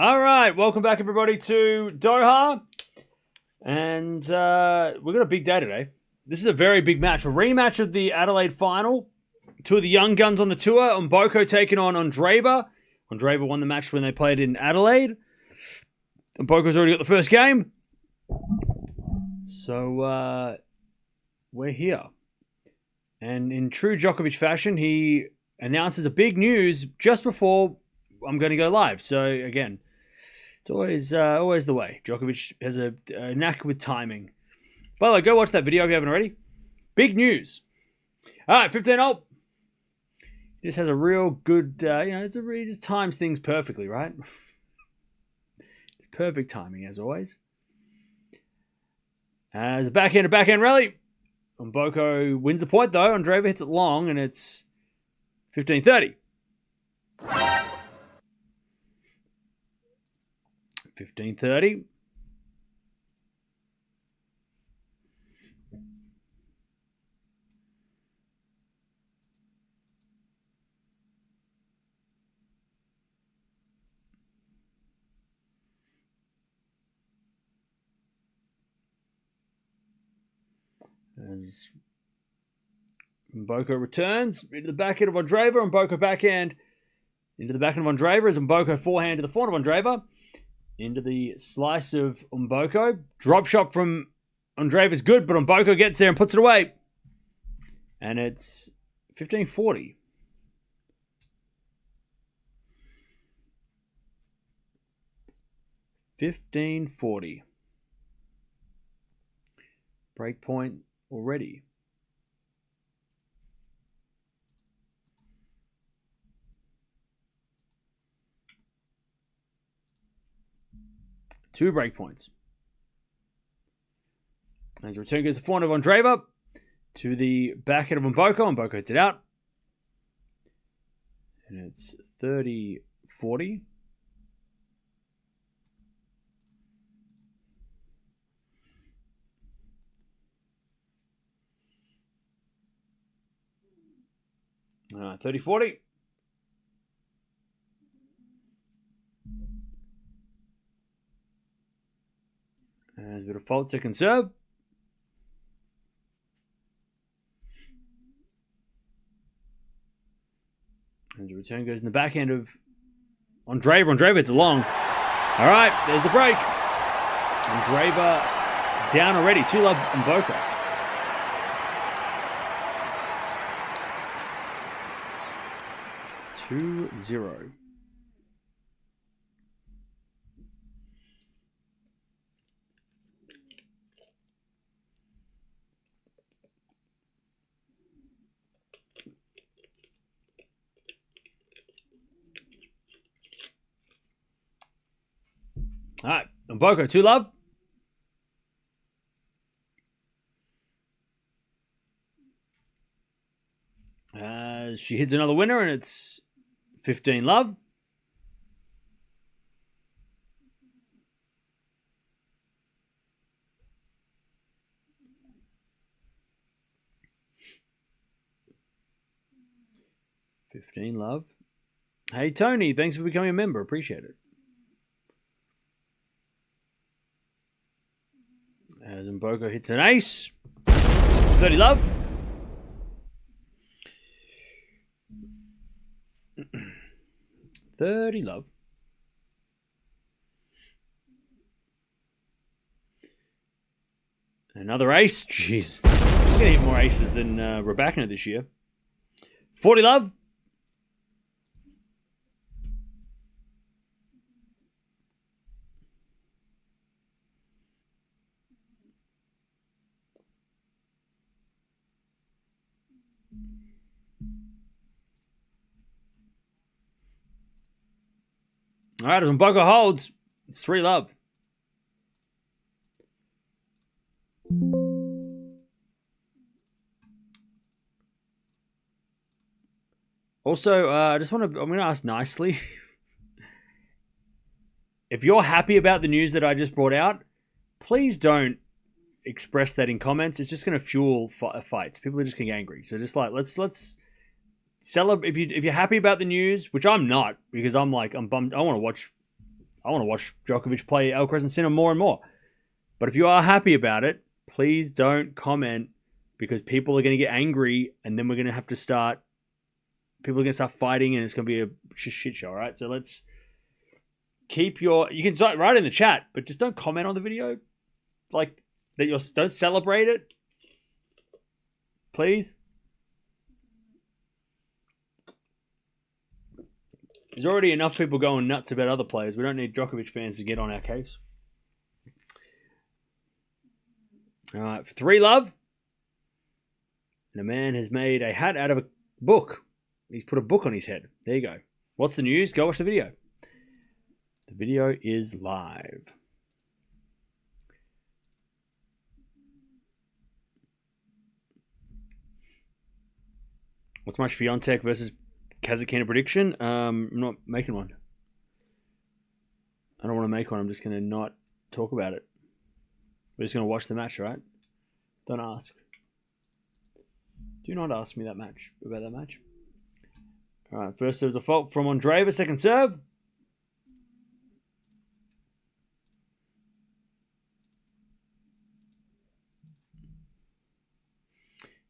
All right, welcome back, everybody, to Doha. And we've got a big day today. This is a very big match. A rematch of the Adelaide final. Two of the young guns on the tour. Mboko taking on Andreeva. Andreeva won the match when they played in Adelaide. Mboko's already got the first game. So we're here. And in true Djokovic fashion, he announces a big news just before I'm going to go live. So again, it's always the way. Djokovic has a knack with timing. By the way, go watch that video if you haven't already. Big news. All right, 15-0. He just has a real good, he just times things perfectly, right? It's perfect timing, as always. As a backhand rally. Mboko wins the point, though. Andreeva hits it long, and it's 15-30. 15-30. As Mboko returns into the backhand of Andreeva, Mboko backhand into the backhand of Andreeva as Mboko forehand to the forehand of Andreeva. Into the slice of Mboko. Drop shot from Andreeva is good, but Mboko gets there and puts it away. And it's 15-40. Break point already. Two break points. As the return goes to forehand of Andreeva to the backhand of Mboko. Mboko hits it out. And it's 30-40. All right, 30-40. There's a bit of fault second serve. As the return goes in the backhand of Andreeva. Andreeva, it's long. All right, there's the break. Andreeva down already. 2-love Mboko. Two 0. All right, Mboko, 2-love. She hits another winner, and it's 15-love. $15-love. Hey, Tony, thanks for becoming a member. Appreciate it. As Mboko hits an ace. 30-love. $30-love. Another ace. Jeez. He's going to hit more aces than Raducanu this year. 40-love. All right, as Mboko holds, it's 3-love. Also, I'm going to ask nicely. If you're happy about the news that I just brought out, please don't express that in comments. It's just going to fuel fights. People are just getting angry. So just like, let's celebrate. If you're happy about the news, which I'm not, because I'm bummed. I want to watch I want to watch Djokovic play Alcaraz and Sinner more and more. But if you are happy about it, please don't comment, because people are going to get angry, and then we're going to have to start. People are going to start fighting, and it's going to be a shit show. All right, so let's keep your. You can write in the chat, but just don't comment on the video, like that. Don't celebrate it, please. There's already enough people going nuts about other players. We don't need Djokovic fans to get on our case. All right, 3 love. And a man has made a hat out of a book. He's put a book on his head. There you go. What's the news? Go watch the video. The video is live. What's my Swiatek versus Kazakhstan prediction? I'm not making one. I don't want to make one. I'm just going to not talk about it. We're just going to watch the match, right? Don't ask. Do not ask me about that match. All right, first there was a fault from Andreeva, second serve.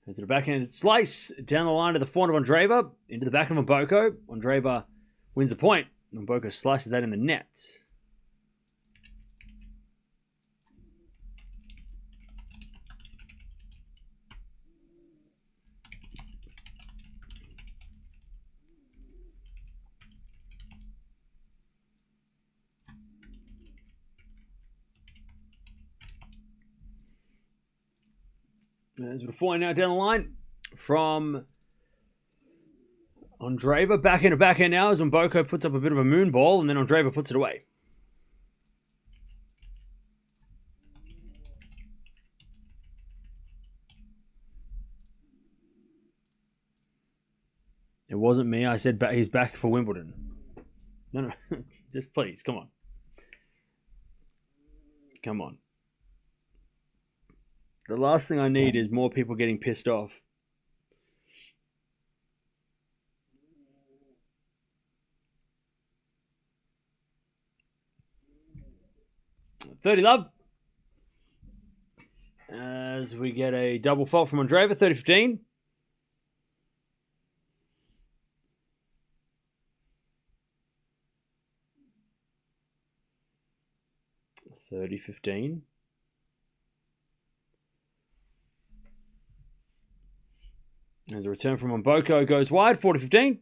Into the backhand slice down the line to the forehand of Andreeva, into the back of Mboko. Andreeva wins the point. Mboko slices that in the net. There's a forehand now down the line from Andreeva. Backhand now as Mboko puts up a bit of a moon ball, and then Andreeva puts it away. It wasn't me. I said he's back for Wimbledon. No. Just please, come on. Come on. The last thing I need is more people getting pissed off. $30 love. As we get a double fault from Andreeva, 30-15. $30-15. As a return from Mboko goes wide, 40-15.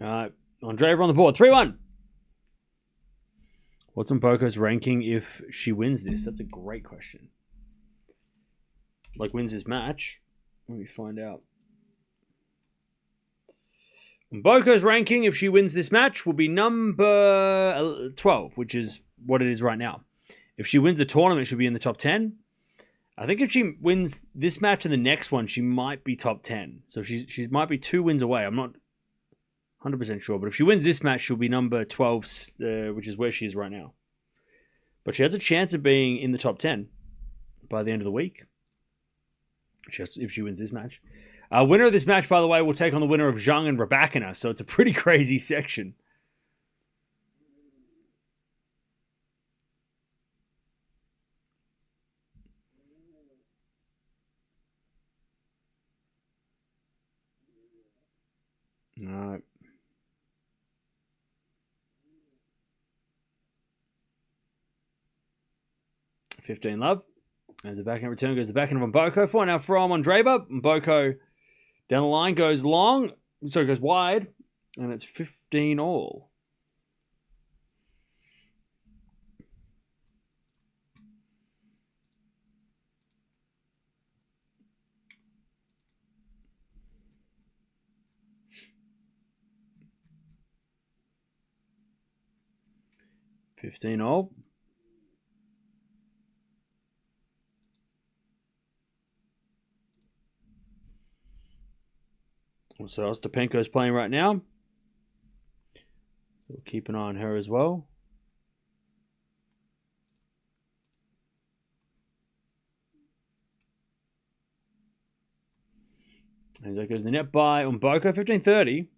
All right. Andreeva on the board. 3-1. What's Mboko's ranking if she wins this? That's a great question. Like, wins this match? Let me find out. Mboko's ranking, if she wins this match, will be number 12, which is what it is right now. If she wins the tournament, she'll be in the top 10. I think if she wins this match and the next one, she might be top 10. So she might be 2 wins away. I'm not 100% sure, but if she wins this match, she'll be number 12, which is where she is right now. But she has a chance of being in the top 10 by the end of the week. If she wins this match. Winner of this match, by the way, will take on the winner of Zhang and Raducanu, so it's a pretty crazy section. All right. 15 love. As the backhand return goes the backhand of Mboko. 4 now from Andreeva. Mboko down the line goes long. Sorry, goes wide. And it's 15 all. $15 all. So Ostapenko's playing right now. We'll keep an eye on her as well. As that goes the net by Mboko, 15:30.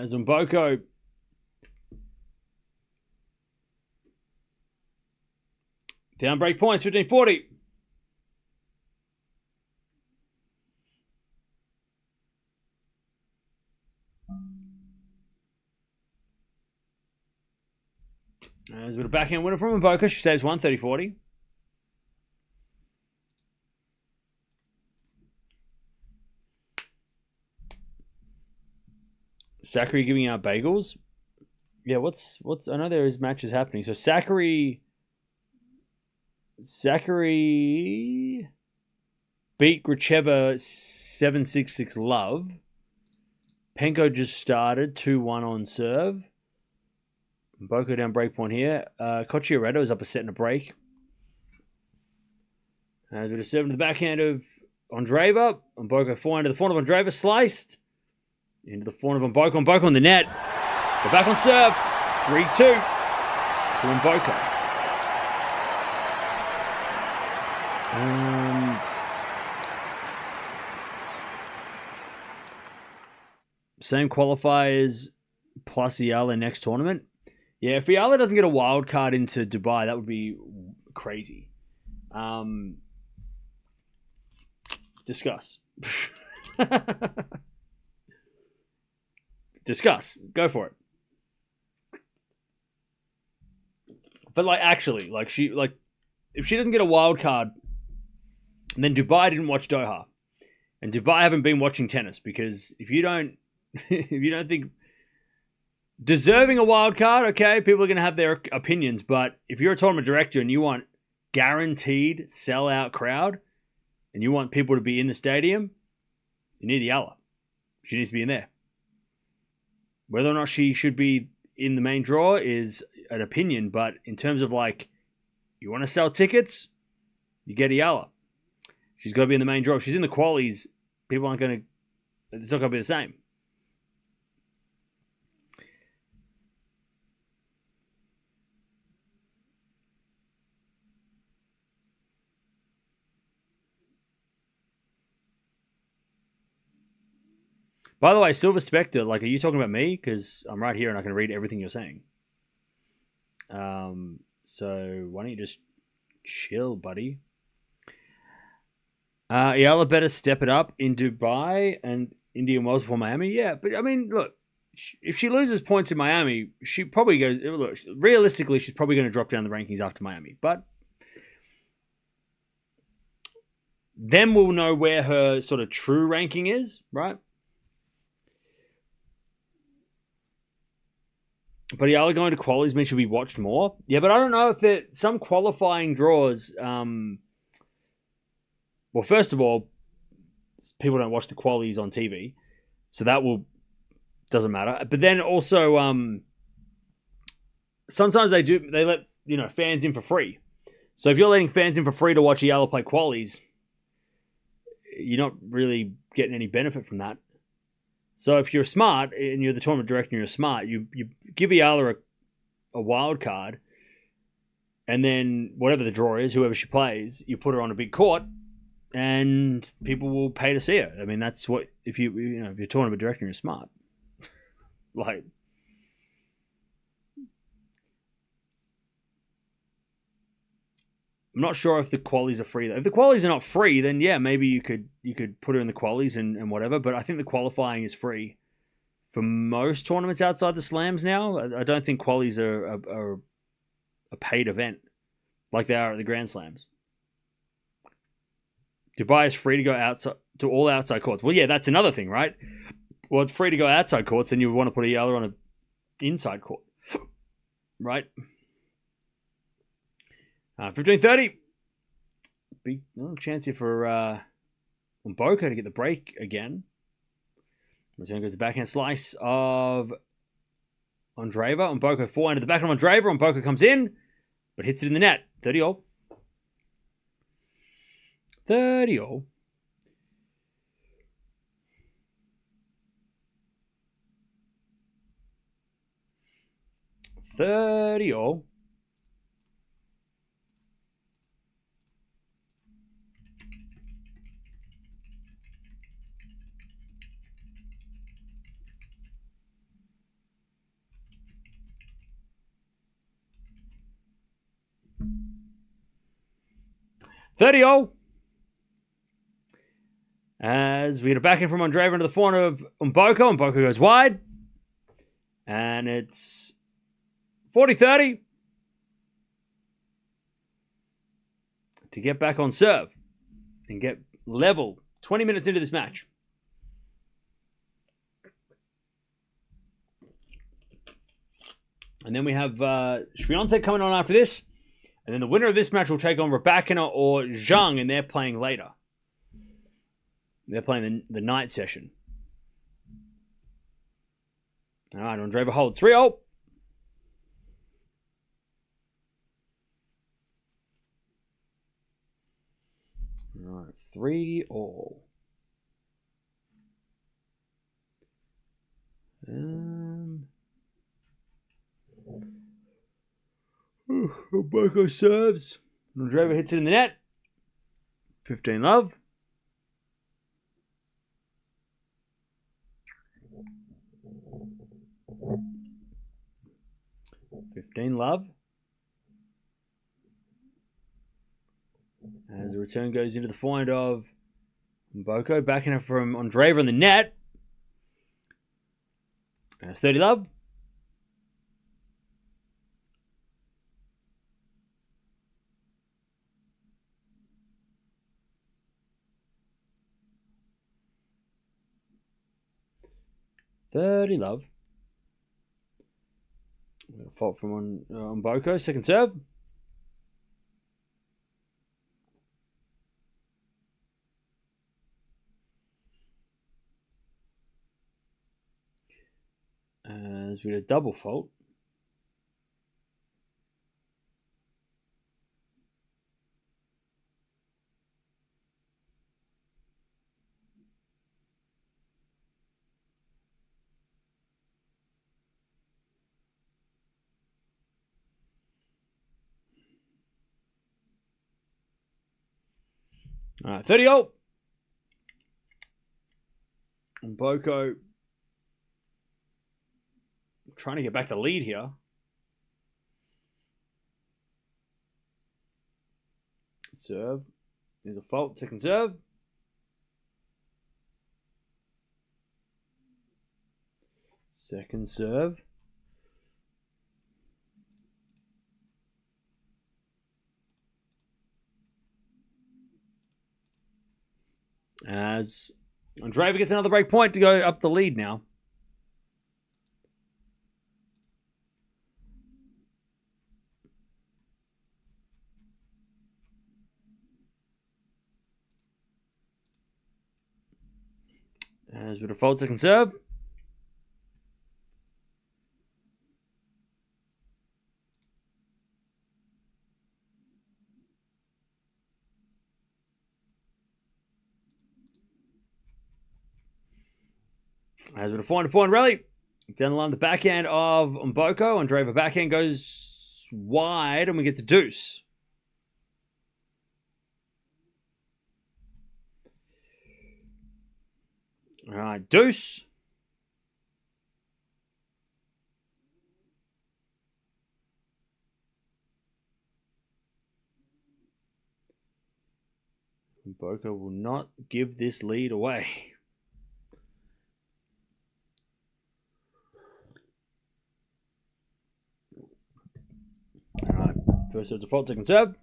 As Mboko down break points, 15:40. There's a bit of backhand winner from Mboko. She saves 130-40. Sakkari giving out bagels. Yeah, what's I know there is matches happening. So Sakkari beat Gracheva 7-6-6 love. Penko just started 2-1 on serve. Mboko down break point here. Cocciaretto is up a set and a break. As with a serve to the backhand of Andreeva. Mboko forehand to the front of Andreeva, sliced. Into the front of Mboko. Mboko on the net. Go back on serve. 3-2 to Mboko. Same qualifiers plus Eala next tournament. Yeah, if Eala doesn't get a wild card into Dubai, that would be crazy. Discuss. Discuss. Go for it. But actually, if she doesn't get a wild card, and then Dubai didn't watch Doha, and Dubai haven't been watching tennis, because if you don't think deserving a wild card, okay, people are going to have their opinions, but if you're a tournament director and you want guaranteed sellout crowd, and you want people to be in the stadium, you need Eala. She needs to be in there. Whether or not she should be in the main draw is an opinion, but in terms of you want to sell tickets, you get Eala. She's got to be in the main draw. If she's in the qualies, people aren't going to, it's not going to be the same. By the way, Silver Spectre, are you talking about me? Because I'm right here and I can read everything you're saying. So why don't you just chill, buddy? Eala better step it up in Dubai and Indian Wells before Miami. Yeah, but I mean, look, if she loses points in Miami, she probably goes. Look, realistically, she's probably going to drop down the rankings after Miami. But then we'll know where her sort of true ranking is, right? But Eala going to qualies means she'll be watched more. Yeah, but I don't know if there some qualifying draws. Well, first of all, people don't watch the qualies on TV, so that doesn't matter. But then also, sometimes they let fans in for free. So if you're letting fans in for free to watch Eala play qualies, you're not really getting any benefit from that. So if you're smart and you're the tournament director and you're smart, you give Eala a wild card, and then whatever the draw is, whoever she plays, you put her on a big court, and people will pay to see her. I mean, that's what if you're tournament director and you're smart. I'm not sure if the qualies are free though. If the qualies are not free, then yeah, maybe you could put her in the qualies and whatever. But I think the qualifying is free for most tournaments outside the slams now. I don't think qualies are a paid event like they are at the Grand Slams. Dubai is free to go outside to all outside courts. Well, yeah, that's another thing, right? Well, it's free to go outside courts, and you want to put Eala on an inside court, right? 15-30. Big chance here for Mboko to get the break again. Return goes the backhand slice of Andreeva. Mboko forehand to the backhand of Andreeva. Mboko comes in, but hits it in the net. 30-all. 30-all. 30-all. As we get a backhand from Andreeva into the forehand of Mboko. Mboko goes wide. And it's 40-30. To get back on serve and get level 20 minutes into this match. And then we have Swiatek coming on after this. And then the winner of this match will take on Raducanu or Zhang, and they're playing later. They're playing the night session. All right, Andreeva holds 3-0. All right, 3-all. Mboko serves. Andreeva hits it in the net. 15-love. As the return goes into the forehand of Mboko. Backhand from Andreeva in the net. And it's 30-love. Fault from Mboko. Second serve. As we had a double fault. All right, 30-all. Mboko trying to get back the lead here. Serve. There's a fault. Second serve. Second serve. As Andreeva gets another break point to go up the lead now. As with a fault, second serve. As with a forehand rally. Down the line, the backhand of Mboko. Andreeva backhand goes wide, and we get to deuce. All right, deuce. Mboko will not give this lead away. All right, first serve default, second serve.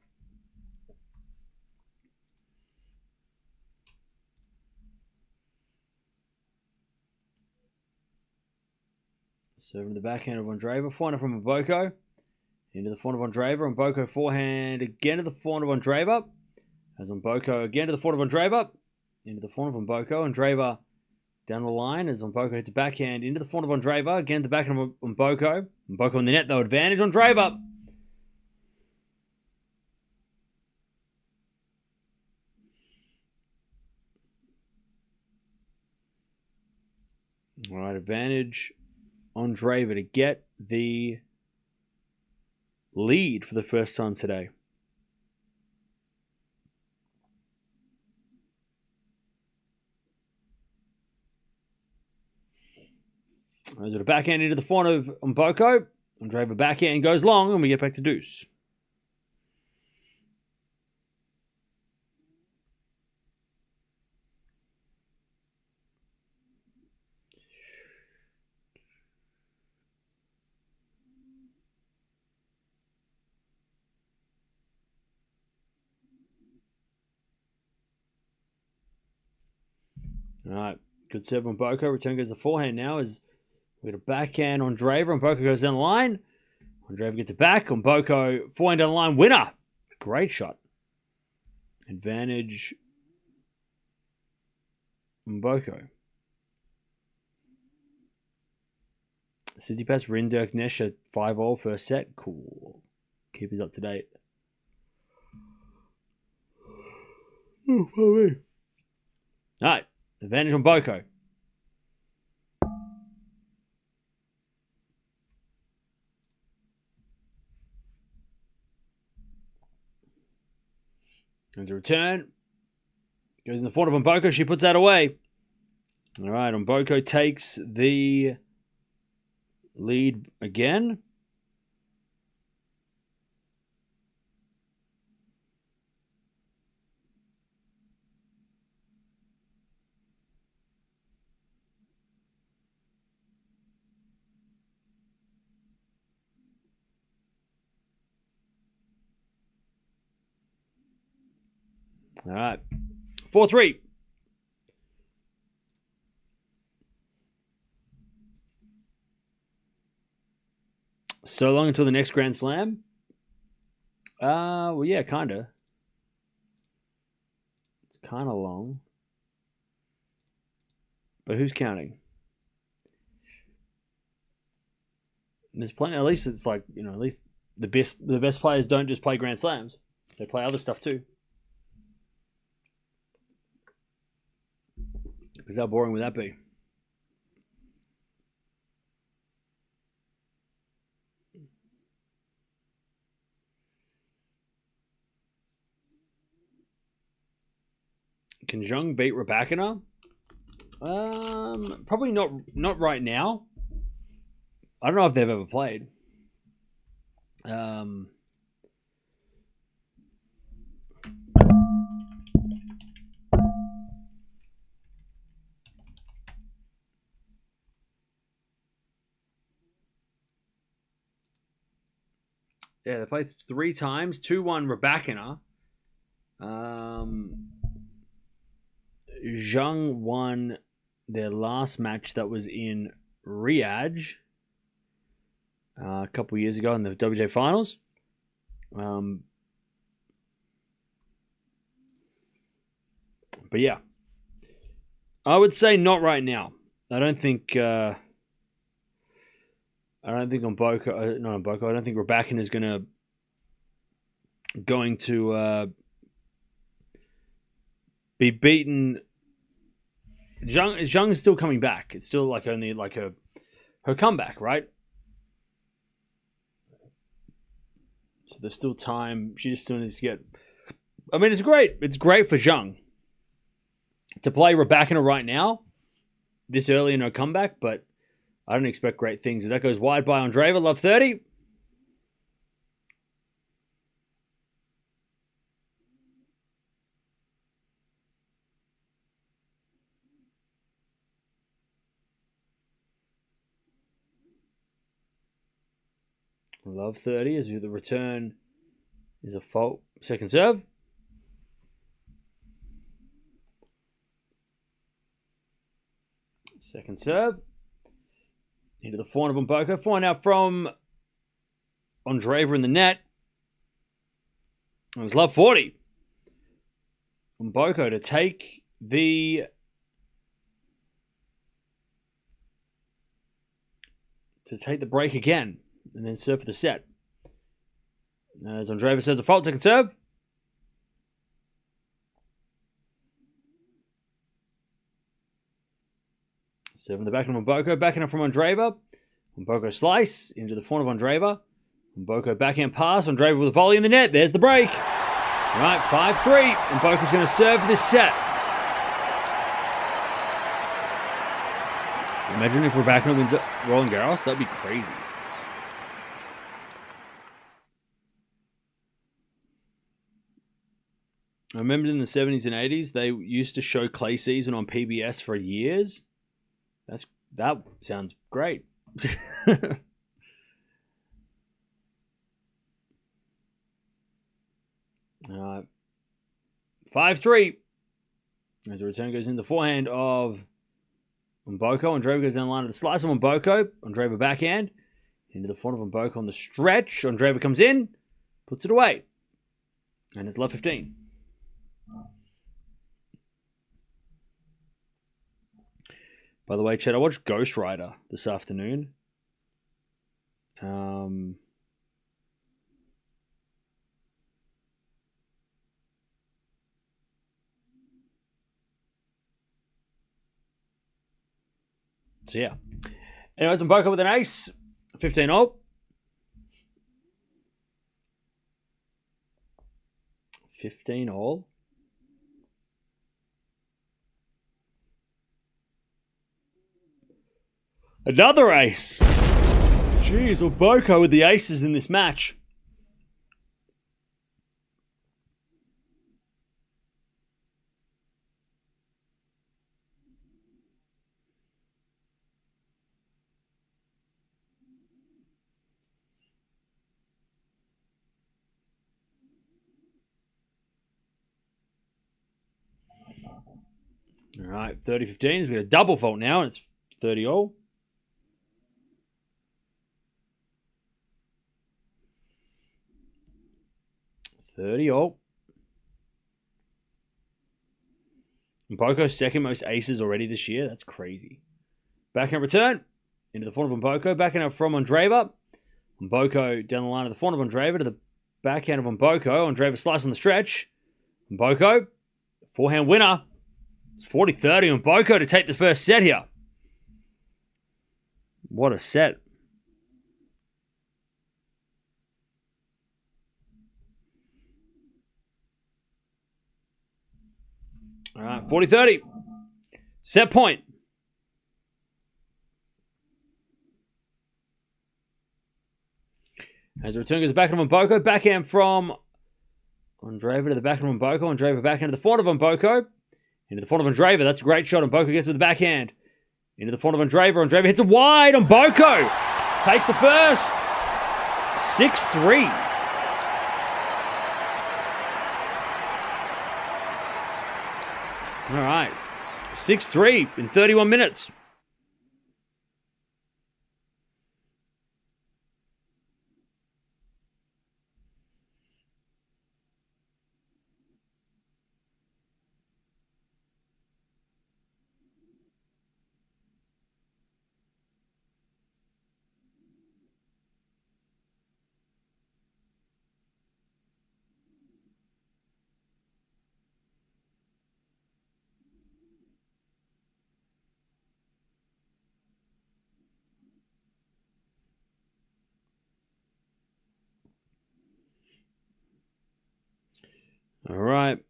Serving the backhand of Andreeva. Forehand from Mboko. Into the forehand of Andreeva. Mboko forehand again to the forehand of Andreeva. As Mboko again to the forehand of Andreeva. Into the forehand of Mboko. Andreeva down the line as Mboko hits a backhand into the forehand of Andreeva. Again the backhand of Mboko. Mboko in the net though. Advantage on Andreeva. All right, advantage on Andreeva to get the lead for the first time today. There's a backhand into the front of Mboko. Andreeva backhand goes long, and we get back to deuce. All right, good serve on Mboko. Return goes the forehand now as we got a backhand on Andreeva. Mboko goes down the line. Andreeva gets it back. Mboko forehand down the line. Winner. Great shot. Advantage Mboko. Tsitsipas, Rinderk, Nesha, 5-all first set. Cool. Keepers up to date. Oh, All right. Advantage on Mboko. There's a return. Goes in the front of Mboko. She puts that away. All right. Mboko takes the lead again. All right. 4-3. So long until the next Grand Slam? Well, yeah, kind of. It's kind of long. But who's counting? There's plenty. At least it's like, at least the best players don't just play Grand Slams. They play other stuff too. Because how boring would that be? Can Zhang beat Raducanu? Probably not right now. I don't know if they've ever played. Yeah, they played 3 times. 2-1 Raducanu. Zhang won their last match that was in Riyadh a couple years ago in the WTA finals. But yeah, I would say not right now. I don't think on Mboko, not on Mboko. I don't think Raducanu is going to be beaten. Zhang is still coming back. It's still like only like her comeback, right? So there's still time. She just still needs to get. I mean, it's great. It's great for Zhang to play Raducanu right now, this early in her comeback, but I don't expect great things. As that goes wide by Andreeva, love 30. Love 30 as the return is a fault. Second serve. Second serve. Into the forehand of Mboko. Forehand out from Andreeva in the net. It was love 40. Mboko to take the break again and then serve for the set. As Andreeva says, a fault, second serve. Serve in the backhand of Mboko. Backhand from Andreeva. Mboko slice into the front of Andreeva. Mboko backhand pass. Andreeva with a volley in the net. There's the break. All right, 5-3. Mboko's going to serve for this set. Imagine if Raducanu wins Roland Garros. That'd be crazy. I remember in the 70s and 80s, they used to show clay season on PBS for years. That sounds great. All right. 5-3. As the return goes in the forehand of Mboko. Andreeva goes down the line of the slice of Mboko. Andreeva backhand. Into the front of Mboko on the stretch. Andreeva comes in. Puts it away. And it's love 15. By the way, Chad, I watched Ghost Rider this afternoon. So, yeah. Anyways, Mboko with an ace. 15-0. 15-0. Another ace. Jeez, Mboko with the aces in this match. All right, 30-15. We've got a double fault now, and it's 30-0. Mboko's second most aces already this year. That's crazy. Backhand return. Into the front of Mboko. Backhand out from Andreeva. Mboko down the line of the front of Andreeva to the backhand of Mboko. Andreeva slice on the stretch. Mboko. Forehand winner. It's 40-30 Mboko to take the first set here. What a set. All right, 40-30. Set point. As the return goes back on Mboko. Backhand from Andreeva to the backhand of Mboko. Andreeva backhand to the front of Mboko. Into the front of Andreeva. That's a great shot. Mboko gets with the backhand. Into the front of Andreeva. Andreeva hits it wide. Mboko takes the first. 6-3. All right. 6-3 in 31 minutes. All right.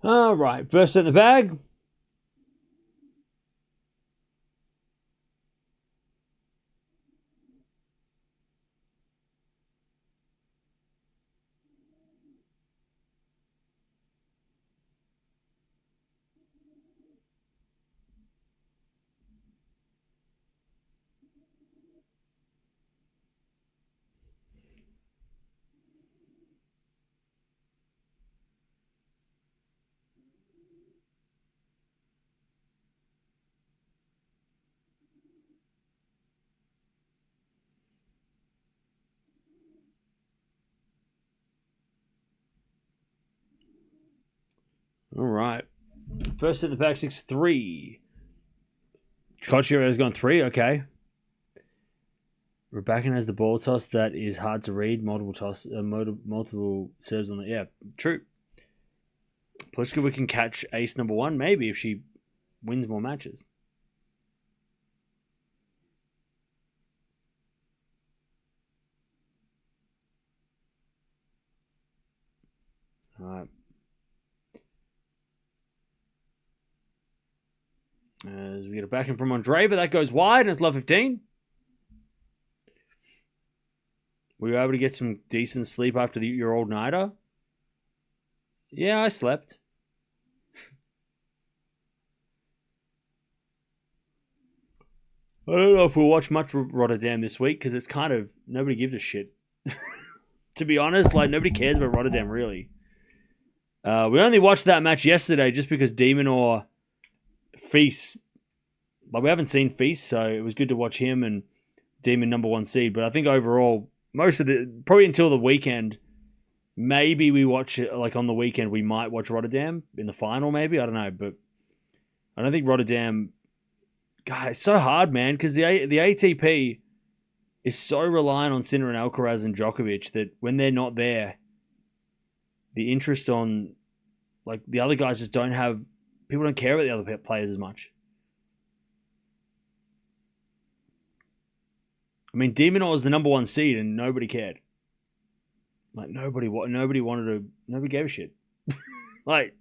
All right. First in the bag. All right. First in the pack, 6-3. Kochiro has gone 3. Okay. Raducanu has the ball toss that is hard to read. Multiple serves on it. Yeah, true. Pliskova can catch ace number 1, maybe, if she wins more matches. All right. As we get it back in from Andreeva, that goes wide, and it's love 15. We were able to get some decent sleep after your old nighter. Yeah, I slept. I don't know if we'll watch much of Rotterdam this week because it's kind of nobody gives a shit. To be honest, like nobody cares about Rotterdam really. We only watched that match yesterday just because Demon or Feast. Like we haven't seen Feast, so it was good to watch him and Demon number 1 seed. But I think overall, probably until the weekend, maybe we watch it like on the weekend. We might watch Rotterdam in the final, maybe I don't know, but I don't think Rotterdam. God, it's so hard, man, because the ATP is so reliant on Sinner and Alcaraz and Djokovic that when they're not there, the interest on like the other guys just don't have. People don't care about the other players as much. I mean, Demonor was the number 1 seed and nobody cared. Like nobody gave a shit. Like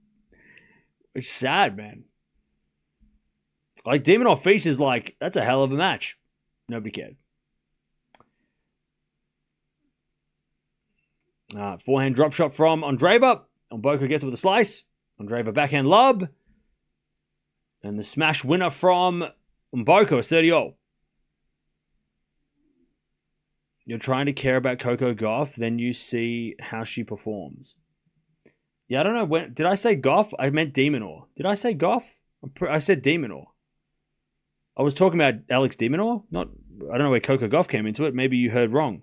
it's sad, man. Like Demonor Feast is like that's a hell of a match. Nobody cared. Forehand drop shot from Andreeva. Mboko gets it with a slice. Andreeva backhand lob. And the smash winner from Mboko is 30-0. You're trying to care about Coco Gauff, then you see how she performs. Yeah, I don't know when. Did I say Gauff? I meant Demonor. Did I say Gauff? I said Demonor. I was talking about Alex Demonor. I don't know where Coco Gauff came into it. Maybe you heard wrong.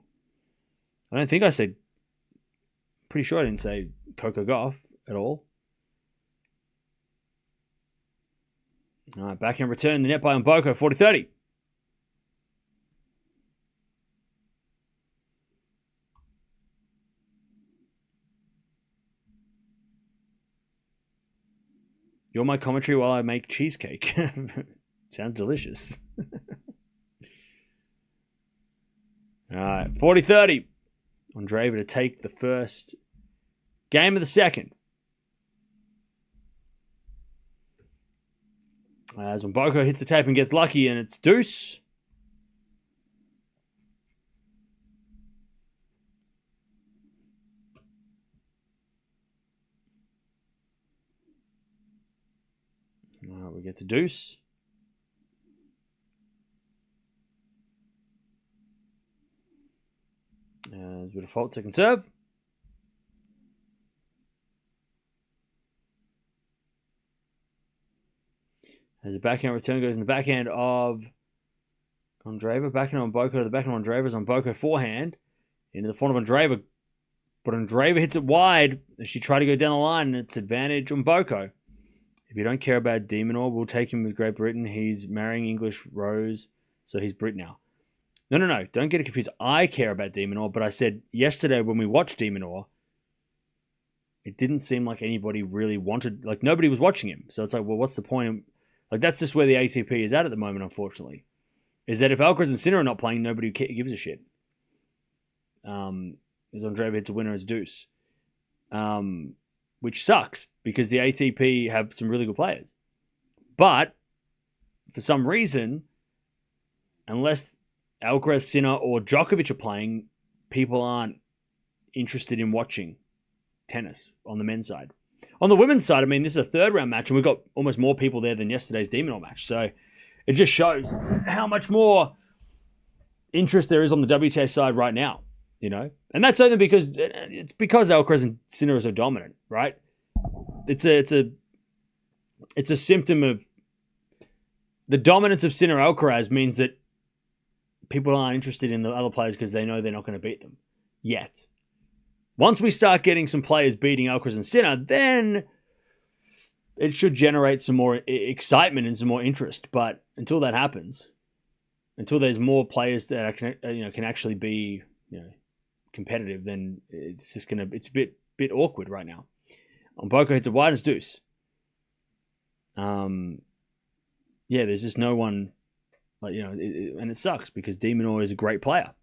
I don't think I said. Pretty sure I didn't say Coco Gauff at all. All right, backhand return. The net by Mboko, 40-30. You're my commentary while I make cheesecake. Sounds delicious. All right, 40-30. Andreeva to take the first game of the second. As Mboko hits the tape and gets lucky, and it's deuce. We get to deuce. As we default second serve. As the backhand return goes in the backhand of Andreeva. Backhand on Mboko. The backhand on Andreeva is on Mboko forehand. Into the front of Andreeva. But Andreeva hits it wide as she tried to go down the line, and it's advantage on Mboko. If you don't care about Demonor, we'll take him with Great Britain. He's marrying English Rose, so he's Brit now. No. Don't get it confused. I care about Demonor, but I said yesterday when we watched Demonor, it didn't seem like anybody really wanted, like nobody was watching him. So it's like, well, what's the point? Like that's just where the ATP is at the moment, unfortunately. Is that if Alcaraz and Sinner are not playing, nobody gives a shit. As Andreeva hits a winner as deuce. Which sucks because the ATP have some really good players. But for some reason, unless Alcaraz, Sinner, or Djokovic are playing, people aren't interested in watching tennis on the men's side. On the women's side, I mean, this is a third-round match, and we've got almost more people there than yesterday's Demonor match. So it just shows how much more interest there is on the WTA side right now, you know? And that's only because Alcaraz and Sinner are so dominant, right? It's a symptom of the dominance of Sinner Alcaraz means that people aren't interested in the other players because they know they're not going to beat them yet. Once we start getting some players beating Alcaraz and Sinner, then it should generate some more excitement and some more interest. But until that happens, until there's more players that can actually be competitive, then it's a bit awkward right now. Mboko hits a wide and it's deuce. There's just no one and it sucks because De Minaur is a great player.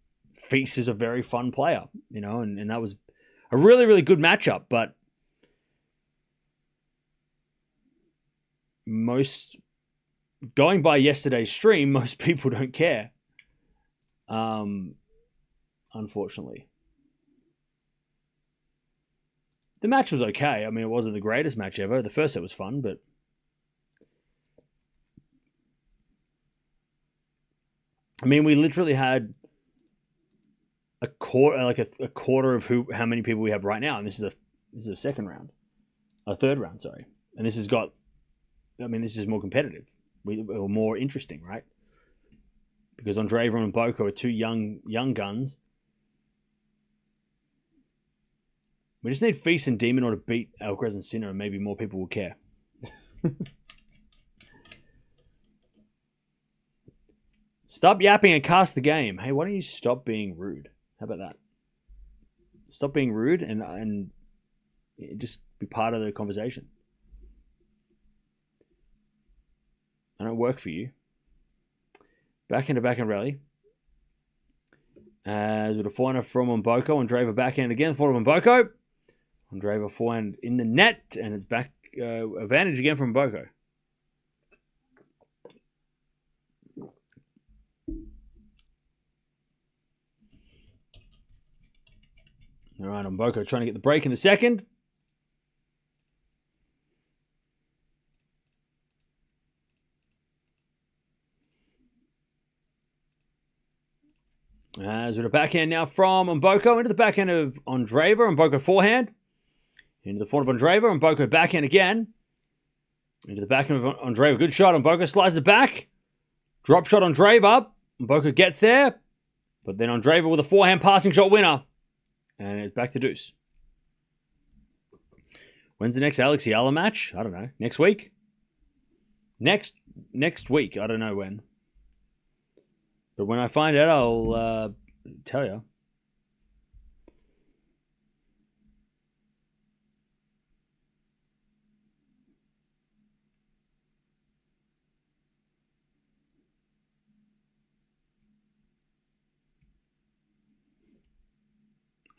Feast is a very fun player, and that was a really, really good matchup, but going by yesterday's stream, most people don't care. Unfortunately. The match was okay. I mean, it wasn't the greatest match ever. The first set was fun, but I mean, we literally had a quarter of how many people we have right now, and this is a second round, a third round, sorry. And this is more competitive, or more interesting, right? Because Andreeva and Mboko are two young guns. We just need Feast and De Minaur to beat Alcaraz and Sinner, and maybe more people will care. Stop yapping and cast the game. Hey, why don't you stop being rude? How about that? Stop being rude and just be part of the conversation. I don't work for you. Backhand rally. As with a forehand from Mboko, Andreeva backhand again. Forehand from Mboko. Andreeva forehand in the net, and it's back advantage again from Mboko. All right, Mboko trying to get the break in the second. As with a backhand now from Mboko into the backhand of Andreeva. Mboko forehand. Into the forehand of Andreeva. Mboko backhand again. Into the backhand of Andreeva. Good shot. Mboko slides it back. Drop shot Andreeva. Mboko gets there. But then Andreeva with a forehand passing shot winner. And it's back to deuce. When's the next Alex Eala match? I don't know. Next week? Next week. I don't know when. But when I find out, I'll tell you.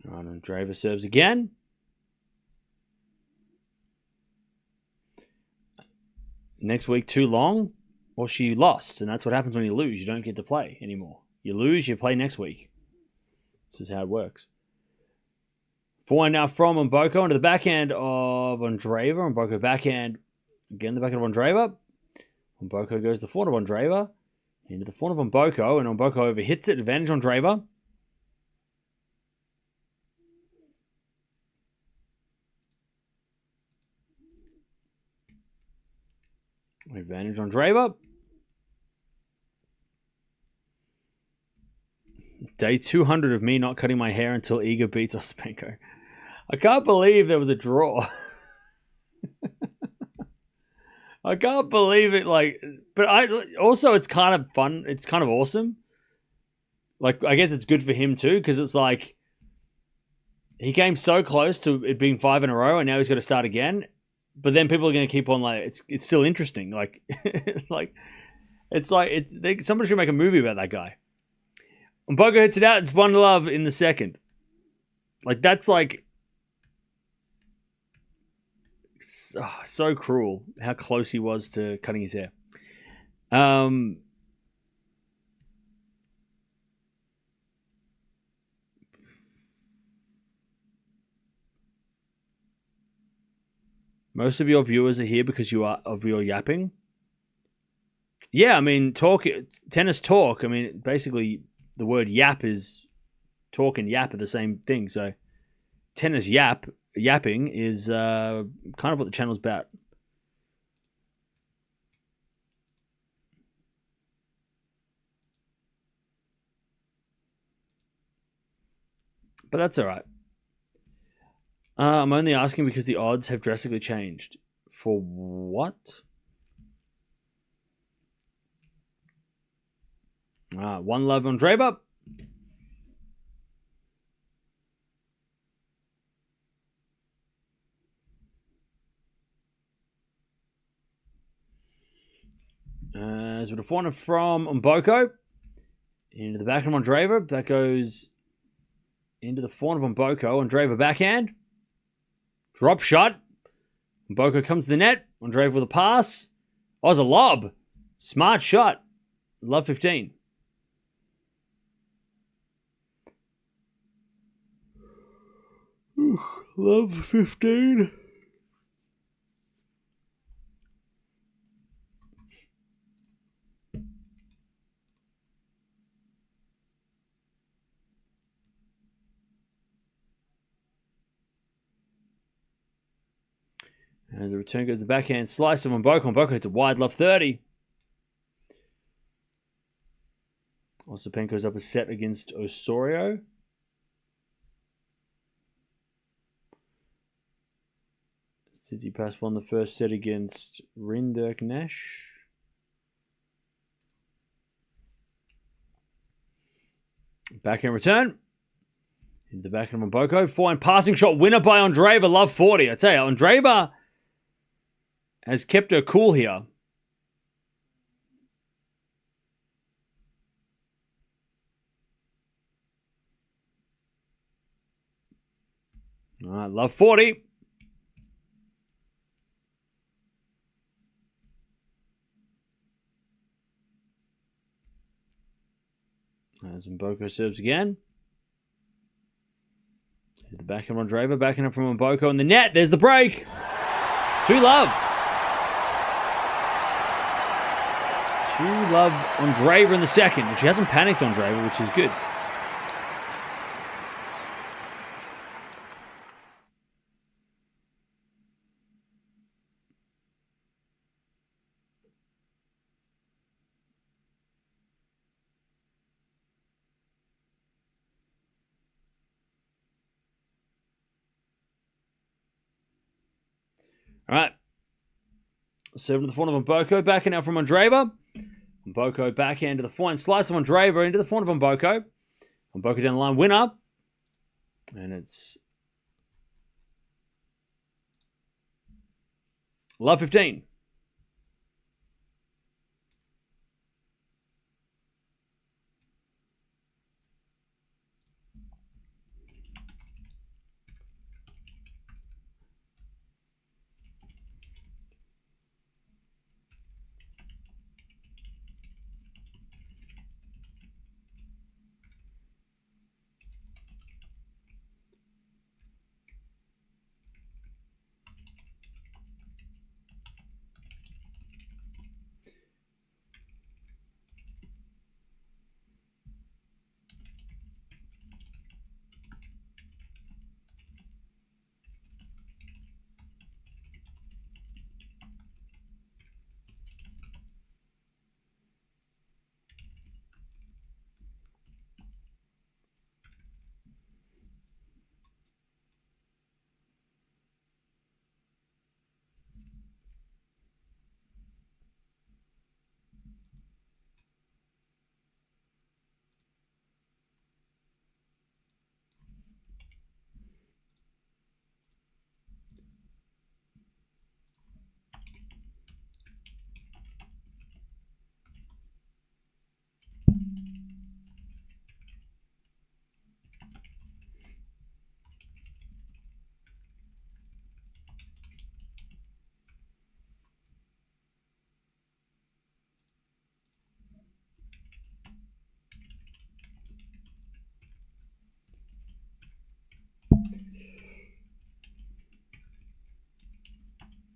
All right, Andreeva serves again. Next week, too long, or she lost. And that's what happens when you lose. You don't get to play anymore. You lose, you play next week. This is how it works. Forehand now from Mboko into the backhand of Andreeva. Mboko backhand. Again, the backhand of Andreeva. Mboko goes to the forehand of Andreeva. Into the forehand of Mboko. And Mboko overhits it. Advantage Andreeva. Advantage Andreeva. Day 200 of me not cutting my hair until Iga beats Ostapenko. I can't believe there was a draw. I can't believe it. But it's kind of fun. It's kind of awesome. I guess it's good for him too, because it's like he came so close to it being 5 in a row, and now he's got to start again. But then people are going to keep on it's still interesting. Somebody should make a movie about that guy. Mboko hits it out. It's 1-love in the second. That's so cruel how close he was to cutting his hair. Most of your viewers are here because of your yapping. Yeah, I mean, tennis talk. I mean, basically, the word yap is talk and yap are the same thing. So, tennis yapping is kind of what the channel's about. But that's all right. I'm only asking because the odds have drastically changed. For what? 1-love Andreeva. As with a forehand from Mboko. Into the back of Andreeva. That goes into the forehand of Mboko. Andreeva backhand. Drop shot. Mboko comes to the net. Andreeva with a pass. Oh, it's a lob. Smart shot. Love 15. Love 15. As the return goes to the backhand slice of Mboko. Mboko hits a wide love 30. Ostapenko's up a set against Osorio. Tsitsipas won the first set against Rinderknecht. Backhand return. Into the backhand of Mboko. Forehand passing shot winner by Andreeva. Love 40. I tell you, Andreeva has kept her cool here. All right, love 40. As Mboko serves again. To the backhand of Andreeva. Backhand from Mboko in the net. There's the break. 2-love. 2-love Andreeva in the second. She hasn't panicked Andreeva, which is good. All right. Serving to the forehand of Mboko. Backhand out from Andreeva. Mboko backhand to the forehand. Slice of Andreeva into the forehand of Mboko. Mboko down the line. Winner. And it's love 15.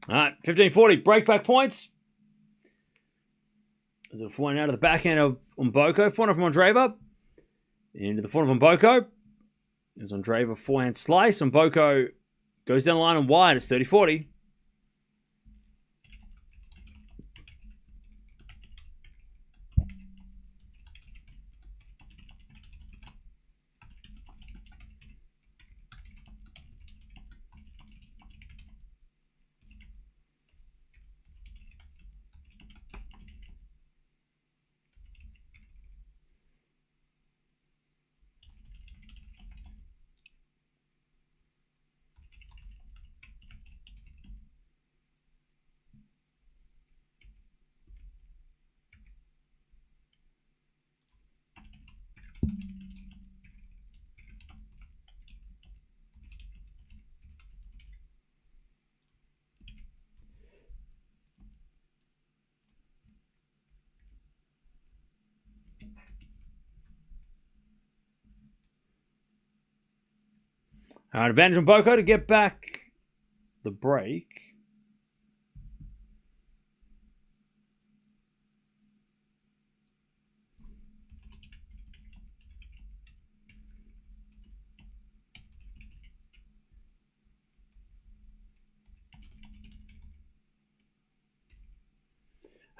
All right, 15-40. Breakback points. There's a forehand out of the backhand of Mboko. Forehand from Andreeva. Into the forehand of Mboko. There's Andreeva forehand slice. Mboko goes down the line and wide. It's 30-40. All right, advantage on Mboko to get back the break.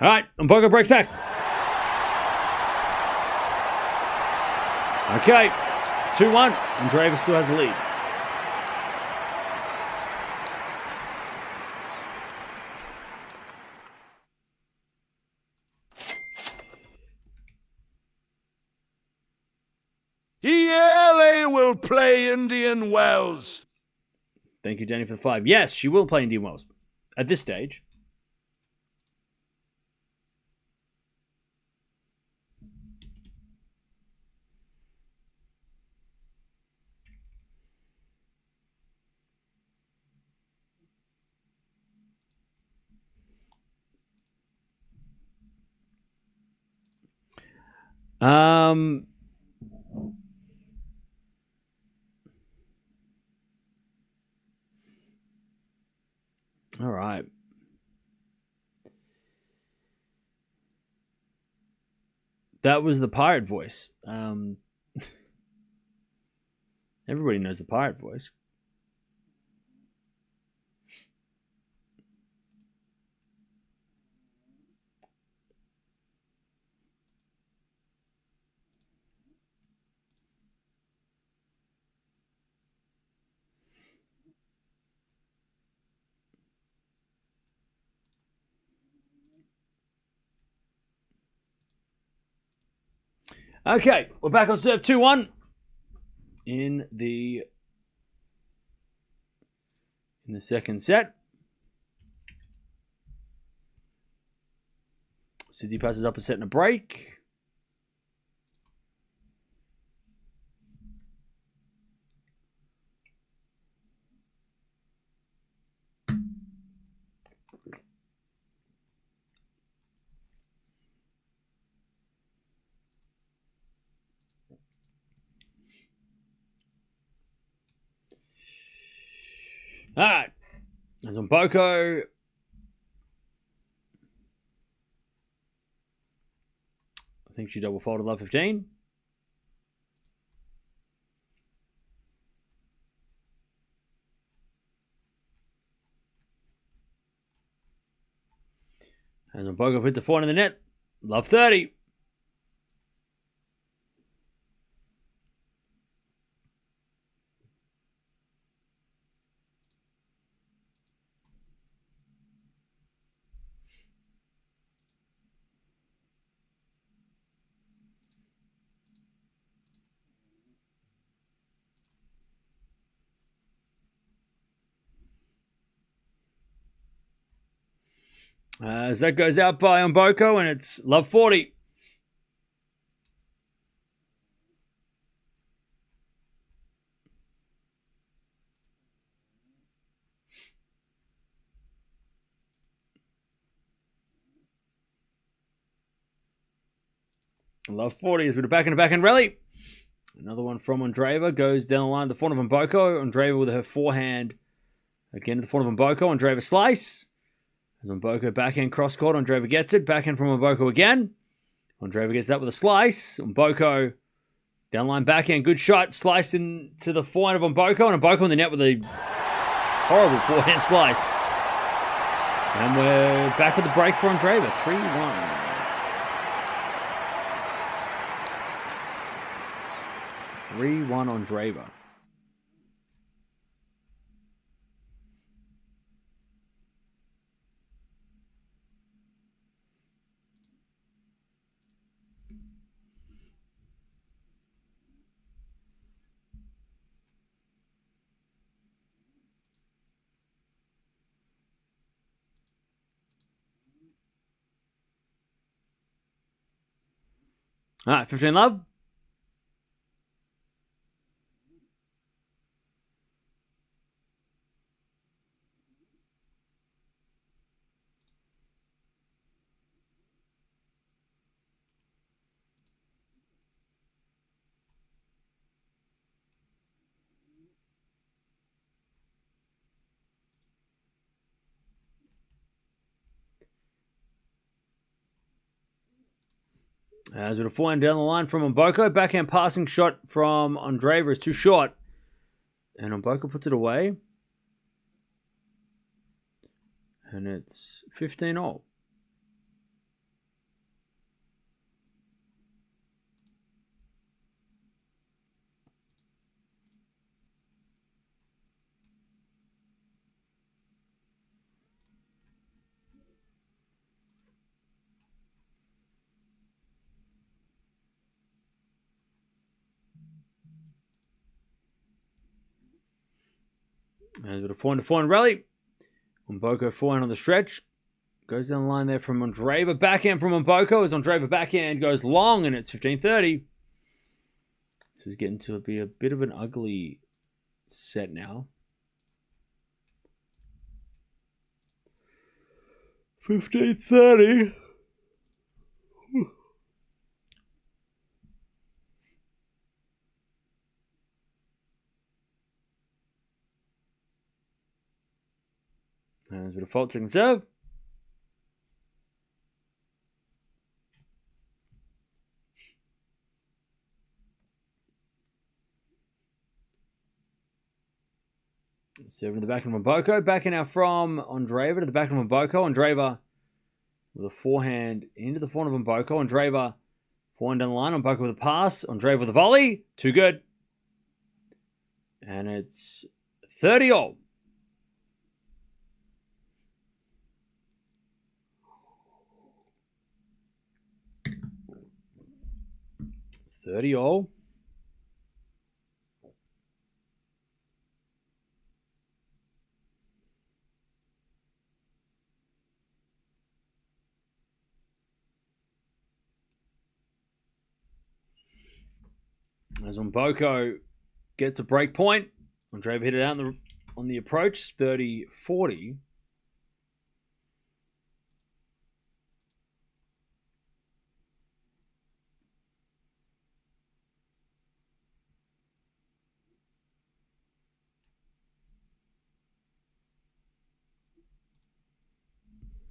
All right, Mboko breaks back. Okay, 2-1. Andreeva still has the lead. Eala will play Indian Wells. Thank you, Danny, for the 5. Yes, she will play Indian Wells at this stage. All right. That was the pirate voice. Everybody knows the pirate voice. Okay, we're back on serve 2-1 in the second set. Sidzi passes up a set and a break. All right. There's Mboko. I think she double faulted love 15. And Mboko puts a 4 in the net. Love 30. As that goes out by Mboko, and it's love 40. Love 40 is with a backhand rally. Another one from Andreeva goes down the line. The front of Mboko. Andreeva with her forehand again to the front of Mboko. Andreeva slice. As Mboko backhand cross court. Andreeva gets it. Backhand from Mboko again. Andreeva gets that with a slice. Mboko down line backhand. Good shot. Slice into the forehand of Mboko. And Mboko in the net with a horrible forehand slice. And we're back with the break for Andreeva. 3-1. Andreeva. All right, 15 love. As with a forehand down the line from Mboko. Backhand passing shot from Andreeva is too short. And Mboko puts it away. And it's 15-all. As with a forehand rally. Mboko forehand on the stretch. Goes down the line there from Andreeva. Backhand from Mboko as Andreeva backhand goes long and it's 15-30. This is getting to be a bit of an ugly set now. 15-30. There's a bit of fault second serve. Serving the back of Mboko. Backing out from Andreeva to the back of Mboko. Andreeva with a forehand into the forehand of Mboko. Andreeva forehand down the line. Mboko with a pass. Andreeva with a volley. Too good. And it's 30-all. As Mboko gets a break point, Andreeva hit it out on the approach, 30-40.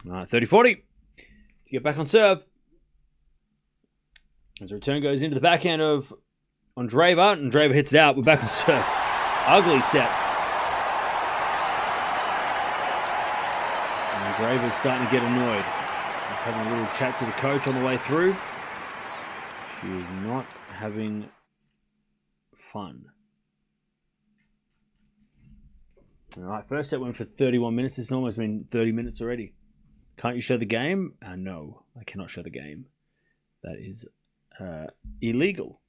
All right, 30-40 to get back on serve. As the return goes into the backhand of Andreeva. Andreeva hits it out. We're back on serve. Ugly set. And Andreeva's starting to get annoyed. He's having a little chat to the coach on the way through. She is not having fun. All right, first set went for 31 minutes. It's almost been 30 minutes already. Can't you show the game? No, I cannot show the game. That is illegal.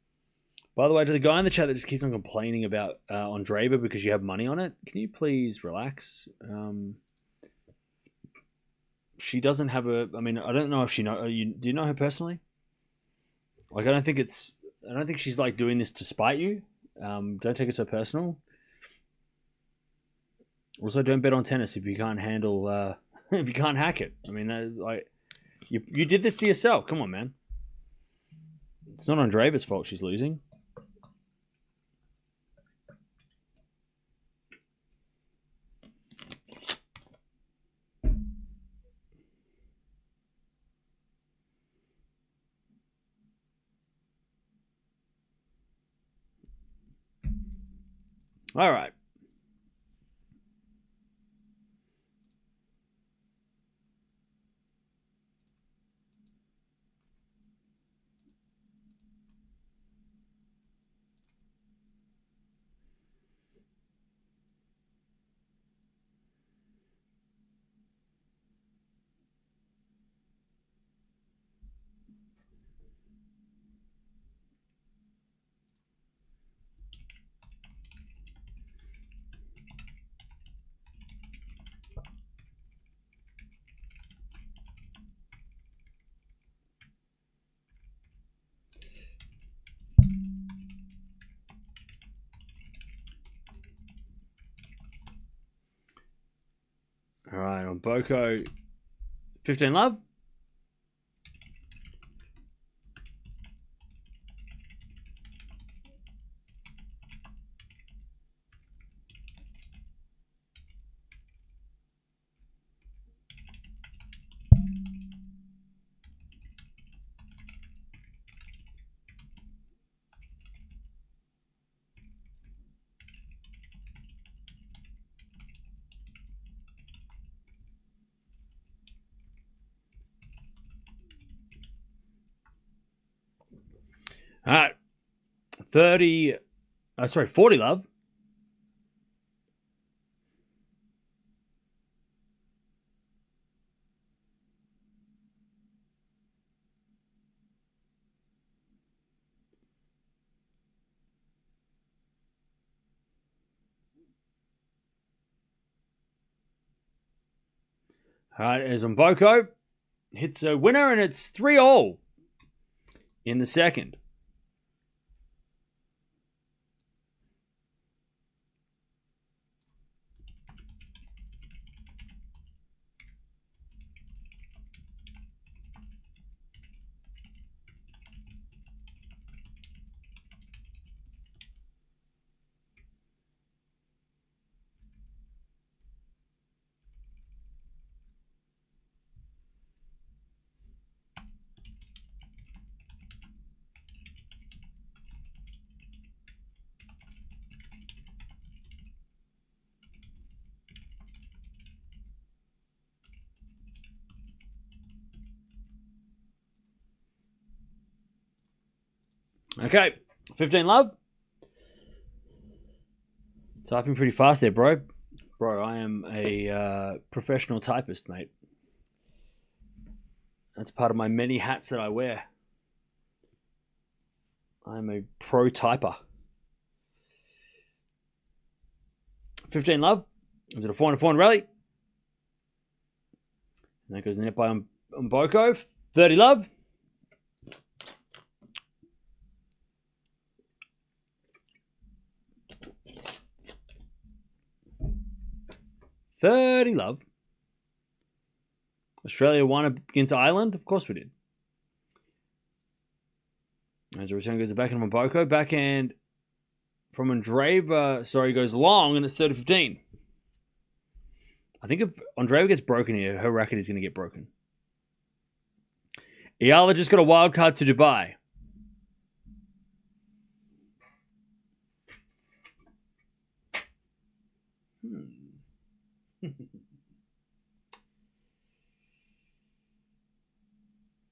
By the way, to the guy in the chat that just keeps on complaining about Andreeva because you have money on it, can you please relax? She doesn't have a. I mean, I don't know if she know. Do you know her personally? Like, I don't think she's like doing this to spite you. Don't take it so personal. Also, don't bet on tennis if you can't handle. If you can't hack it. I mean, like, you did this to yourself. Come on, man. It's not Andreeva's fault she's losing. All right. All right, on Mboko, 15 love. All right. 40 love. All right, as Mboko hits a winner, and it's 3-all in the second. Okay, 15 love. Typing pretty fast there, bro. Bro, I am a professional typist, mate. That's part of my many hats that I wear. I'm a pro typer. 15 love. Is it a 4-4 rally? And that goes in the net by Mboko. 30 love. Australia won against Ireland. Of course we did. As the return goes to backhand from Mboko. Backhand from Andreeva. Goes long, and it's 30-15. I think if Andreeva gets broken here, her racket is going to get broken. Eala just got a wild card to Dubai.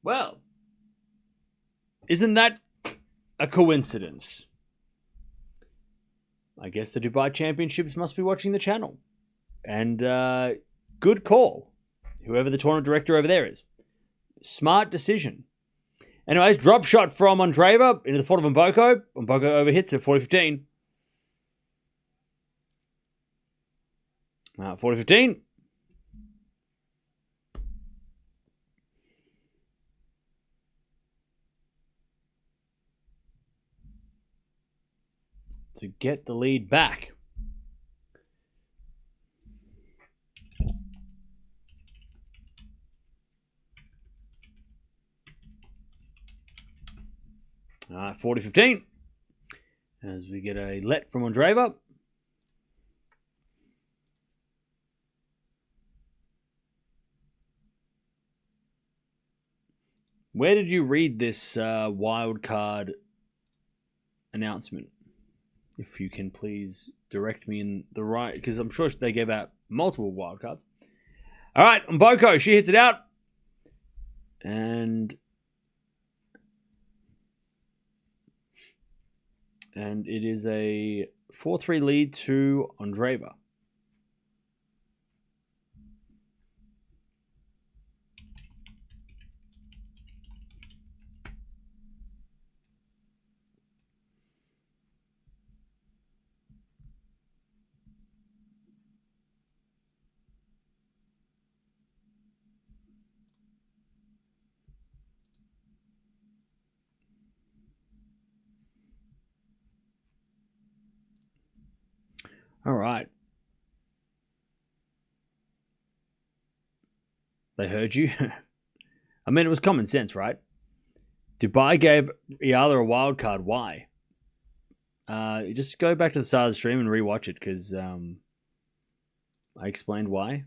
Well, isn't that a coincidence? I guess the Dubai Championships must be watching the channel. And good call, whoever the tournament director over there is. Smart decision. Anyways, drop shot from Andreeva into the foot of Mboko. Mboko overhits at 40-15. 40-15. To get the lead back. All right, 40-15. As we get a let from Andreeva. Where did you read this wild card announcement? If you can please direct me in the right, because I'm sure they gave out multiple wild cards. All right, Mboko, she hits it out. And it is a 4-3 lead to Andreeva. All right. They heard you. I mean, it was common sense, right? Dubai gave Eala a wild card. Why? You just go back to the start of the stream and rewatch it, because I explained why.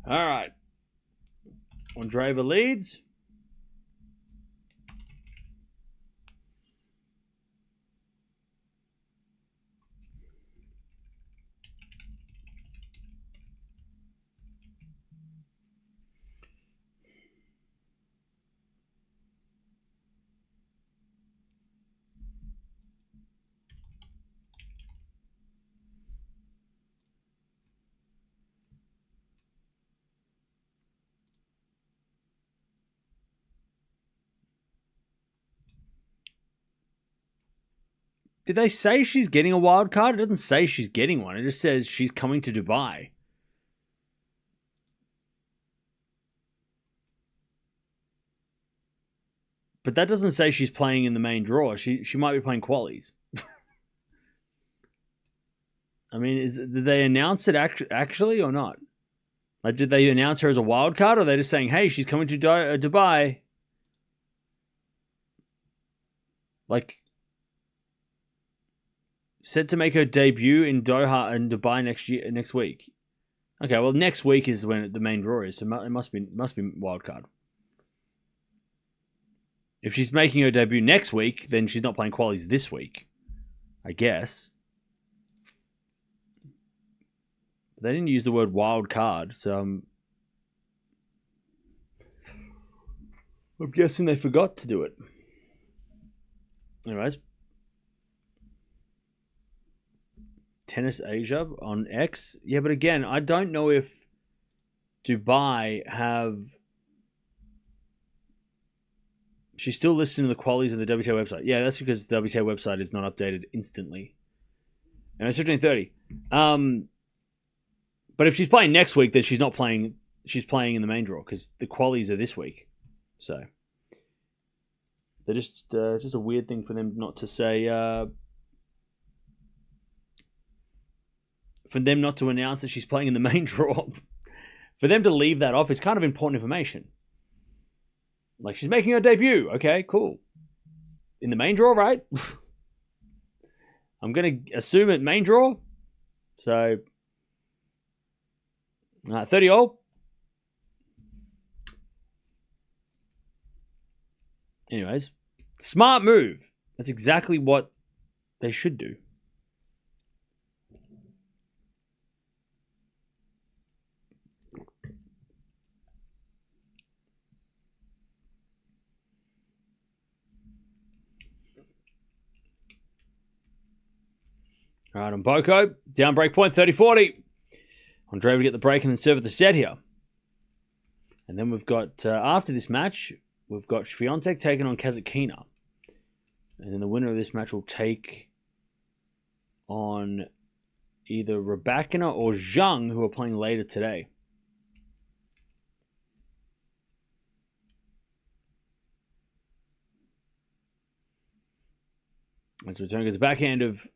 All right. Andreeva leads. Did they say she's getting a wild card? It doesn't say she's getting one. It just says she's coming to Dubai. But that doesn't say she's playing in the main draw. She might be playing qualies. I mean, did they announce it actually or not? Like, did they announce her as a wild card, or are they just saying, "Hey, she's coming to Dubai"? Like, set to make her debut in Doha and Dubai next week. Okay, well, next week is when the main draw is, so it must be wild card. If she's making her debut next week, then she's not playing qualies this week, I guess. They didn't use the word wild card, so I'm guessing they forgot to do it. Anyways. Tennis Asia on X. Yeah, but again, I don't know if Dubai have... She's still listed in the qualies of the WTA website. Yeah, that's because the WTA website is not updated instantly. And it's 15:30. But if she's playing next week, then she's not playing. She's playing in the main draw because the qualies are this week. So they're just a weird thing for them not to say. For them not to announce that she's playing in the main draw. For them to leave that off is kind of important information. Like, she's making her debut. Okay, cool. In the main draw, right? I'm going to assume it main draw. So, 30 all. Anyways, smart move. That's exactly what they should do. All right, Mboko, down break point, 30-40. Andreeva to get the break and then serve at the set here. And then we've got, after this match, we've got Swiatek taking on Kazatkina. And then the winner of this match will take on either Raducanu or Zhang, who are playing later today. And so return goes the backhand of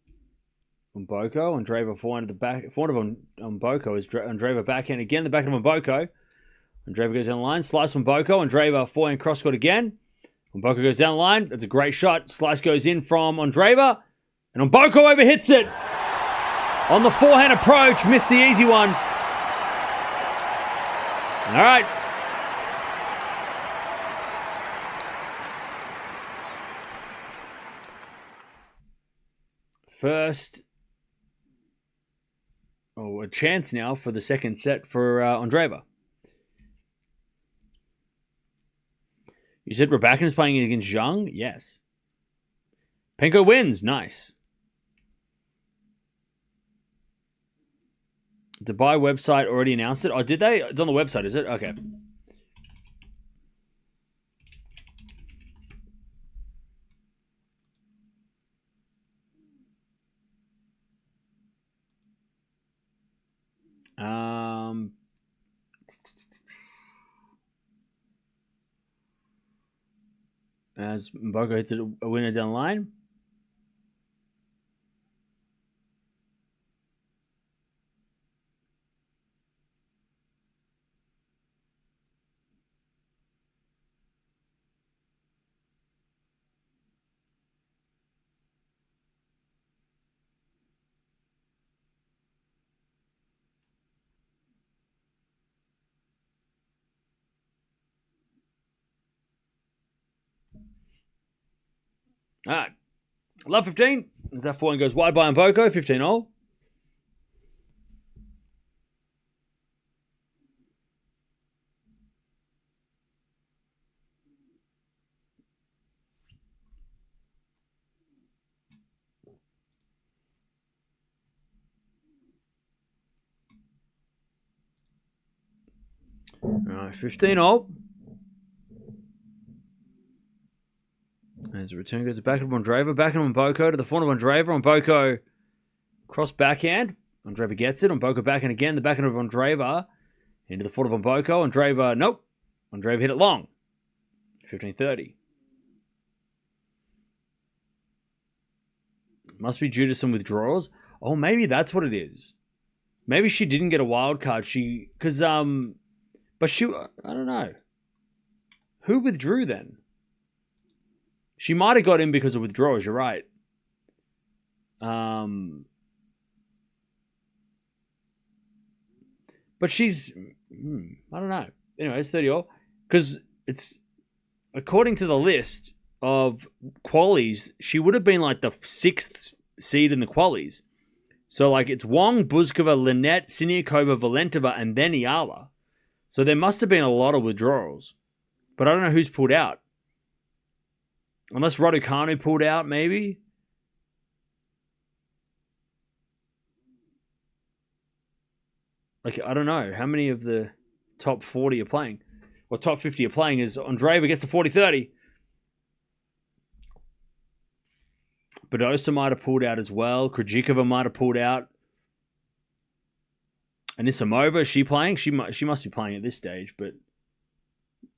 Mboko. Andreeva forehand of Mboko is Andreeva backhand again. The backhand of Mboko. Andreeva goes down the line. Slice from Mboko. Andreeva forehand cross court again. Mboko goes down the line. That's a great shot. Slice goes in from Andreeva. And Mboko overhits it. On the forehand approach. Missed the easy one. All right. First... a chance now for the second set for Andreeva. You said Raducanu is playing against Zhang? Yes. Penko wins. Nice. Dubai website already announced it. Oh, did they? It's on the website, is it? Okay. As Mboko hits a winner down the line. All right. Love 15. As that forehand goes wide by Mboko, 15 all. All right, 15 all. As the return goes to back of Andreeva, back of Mboko to the front of Andreeva. Mboko cross backhand. Andreeva gets it. Mboko backhand again. The backhand of Andreeva into the foot of Mboko. Andreeva, nope. Andreeva hit it long. 15-30. Must be due to some withdrawals. Oh, maybe that's what it is. Maybe she didn't get a wild card. But I don't know. Who withdrew then? She might have got in because of withdrawals, you're right. But she's... I don't know. Anyway, it's 30 all. Because it's... According to the list of qualies, she would have been like the 6th seed in the qualies. So like it's Wong, Buzkova, Linette, Siniakova, Valentova, and then Eala. So there must have been a lot of withdrawals. But I don't know who's pulled out. Unless Raducanu pulled out, maybe. Like, I don't know. How many of the top 40 are playing? Or top 50 are playing is Andreeva gets to 40-30. Badosa might have pulled out as well. Krejcikova might have pulled out. Anisimova, is she playing? She must be playing at this stage, but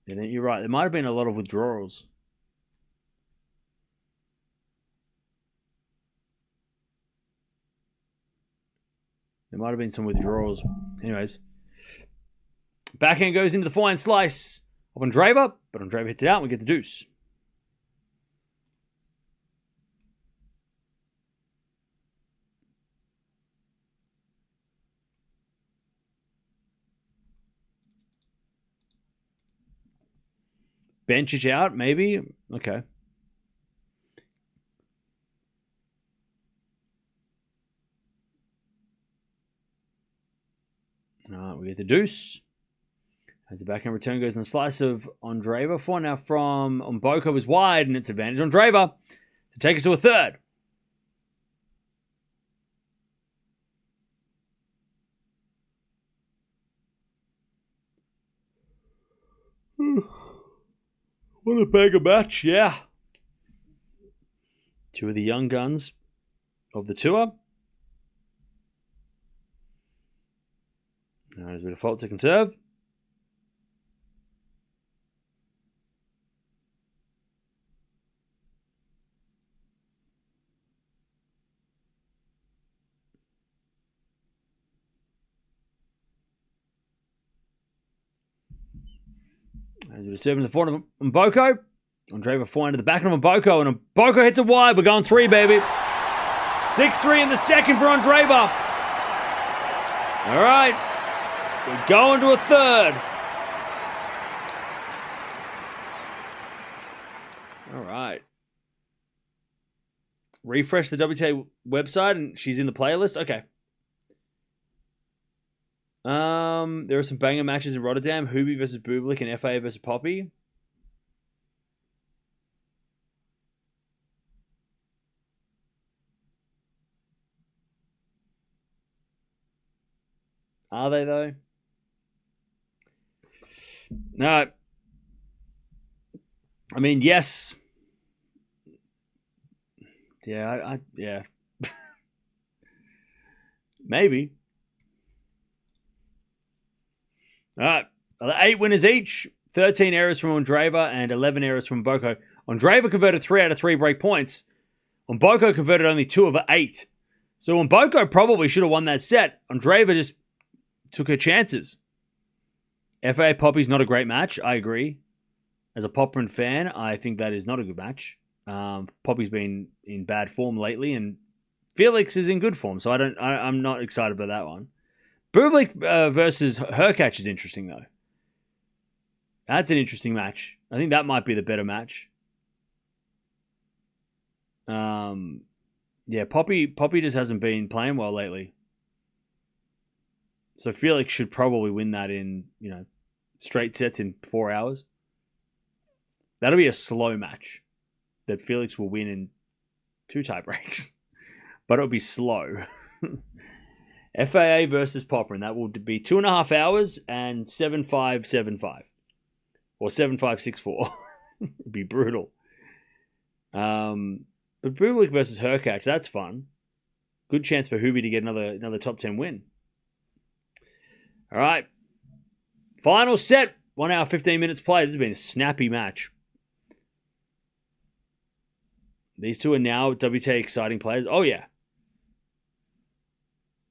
yeah, you're right. There might have been a lot of withdrawals. There might have been some withdrawals. Anyways. Backhand goes into the forehand slice of Andreeva, but Andreeva hits it out and we get the deuce. Benčić out, maybe? Okay. We get the deuce. As the backhand return goes in the slice of Andreeva. Four now from Mboko was wide, and it's advantage Andreeva to take us to a third. What a mega match, yeah. Two of the young guns of the tour. There's a bit of fault second serve. There's a bit of serve in the front of Mboko. Andreeva forehand to the back of Mboko, and Mboko hits it wide. We're going 3, baby. 6-3 in the second for Andreeva. All right. We're going to a third. All right. Refresh the WTA website and she's in the playlist. Okay. There are some banger matches in Rotterdam. Hubie versus Bublik and FA versus Poppy. Are they though? No. I mean, yes. Yeah, yeah. Maybe. All right. 8 winners each. 13 errors from Andreeva and 11 errors from Mboko. Andreeva converted 3 out of 3 break points. Mboko converted only 2 of 8. So Mboko probably should have won that set. Andreeva just took her chances. FA Poppy's not a great match. I agree. As a Popperin fan, I think that is not a good match. Poppy's been in bad form lately, and Felix is in good form, so I'm not excited about that one. Bublik versus Hurkacz is interesting, though. That's an interesting match. I think that might be the better match. Yeah, Poppy just hasn't been playing well lately. So Felix should probably win that in, straight sets in 4 hours. That'll be a slow match that Felix will win in 2 tiebreaks. But it'll be slow. FAA versus Popper, and that will be 2.5 hours and 7-5, 7-5. Or 7-5, 6-4. It'd be brutal. But Bublik versus Hurkacz, that's fun. Good chance for Hubie to get another top 10 win. All right. Final set. 1 hour, 15 minutes played. This has been a snappy match. These two are now WTA exciting players. Oh, yeah.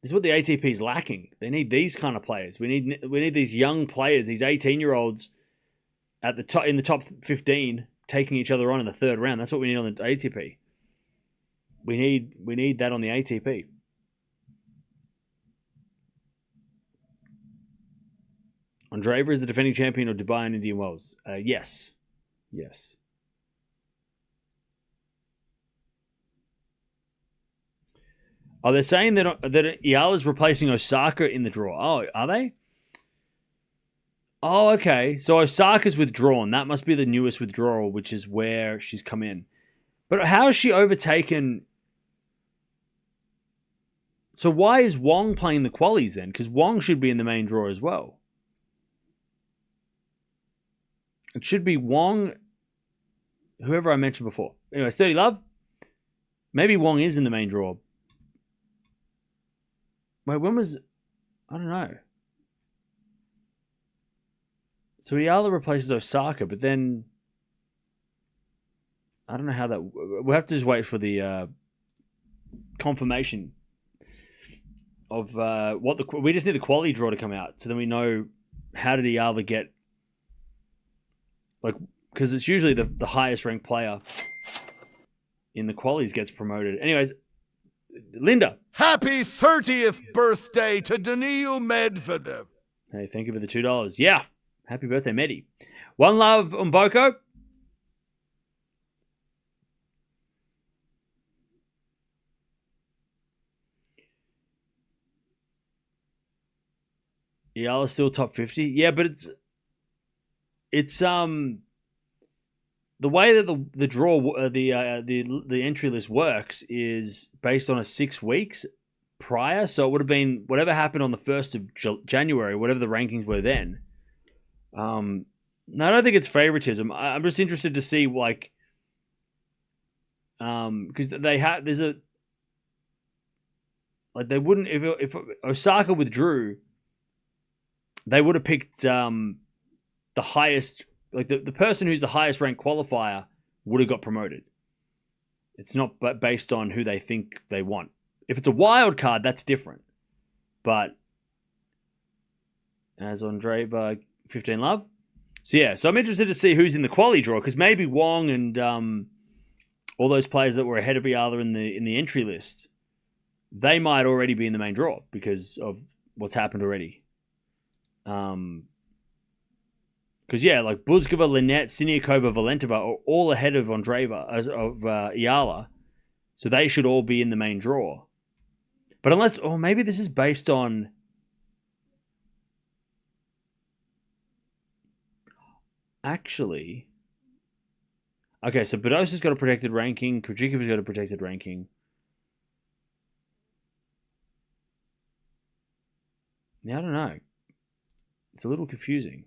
This is what the ATP is lacking. They need these kind of players. We need these young players, these 18-year-olds at the top in the top 15, taking each other on in the third round. That's what we need on the ATP. We need that on the ATP. Andreeva is the defending champion of Dubai and Indian Wells. Yes. Oh, they're saying that Eala is replacing Osaka in the draw. Oh, are they? Oh, okay. So Osaka's withdrawn. That must be the newest withdrawal, which is where she's come in. But how has she overtaken? So why is Wong playing the qualies then? Because Wong should be in the main draw as well. It should be Wong, whoever I mentioned before. Anyways, 30 love. Maybe Wong is in the main draw. Wait, when was... I don't know. So Eala replaces Osaka, but then... I don't know how that... We'll have to just wait for the confirmation of what the... We just need the quality draw to come out, so then we know how did Eala get... Because it's usually the highest ranked player in the qualies gets promoted. Anyways, Linda. Happy 30th birthday to Daniil Medvedev. Hey, thank you for the $2. Yeah. Happy birthday, Medi. One love, Mboko. Eala's still top 50. Yeah, but it's the way that the draw the entry list works is based on a 6 weeks prior, so it would have been whatever happened on the 1st of January, whatever the rankings were then. No, I don't think it's favoritism. I'm just interested to see because there's a they wouldn't if Osaka withdrew, they would have picked the highest, the person who's the highest ranked qualifier would have got promoted. It's not based on who they think they want. If it's a wild card, that's different. But as Andreeva, 15 love. So I'm interested to see who's in the quali draw, because maybe Wong and all those players that were ahead of Eala in the entry list, they might already be in the main draw because of what's happened already. Because, Buzkova, Linette, Siniakova, Valentova are all ahead of Andreeva, of Eala. So they should all be in the main draw. But maybe this is based on... Actually... Okay, so Badosa's got a protected ranking. Krejcikova's got a protected ranking. Yeah, I don't know. It's a little confusing.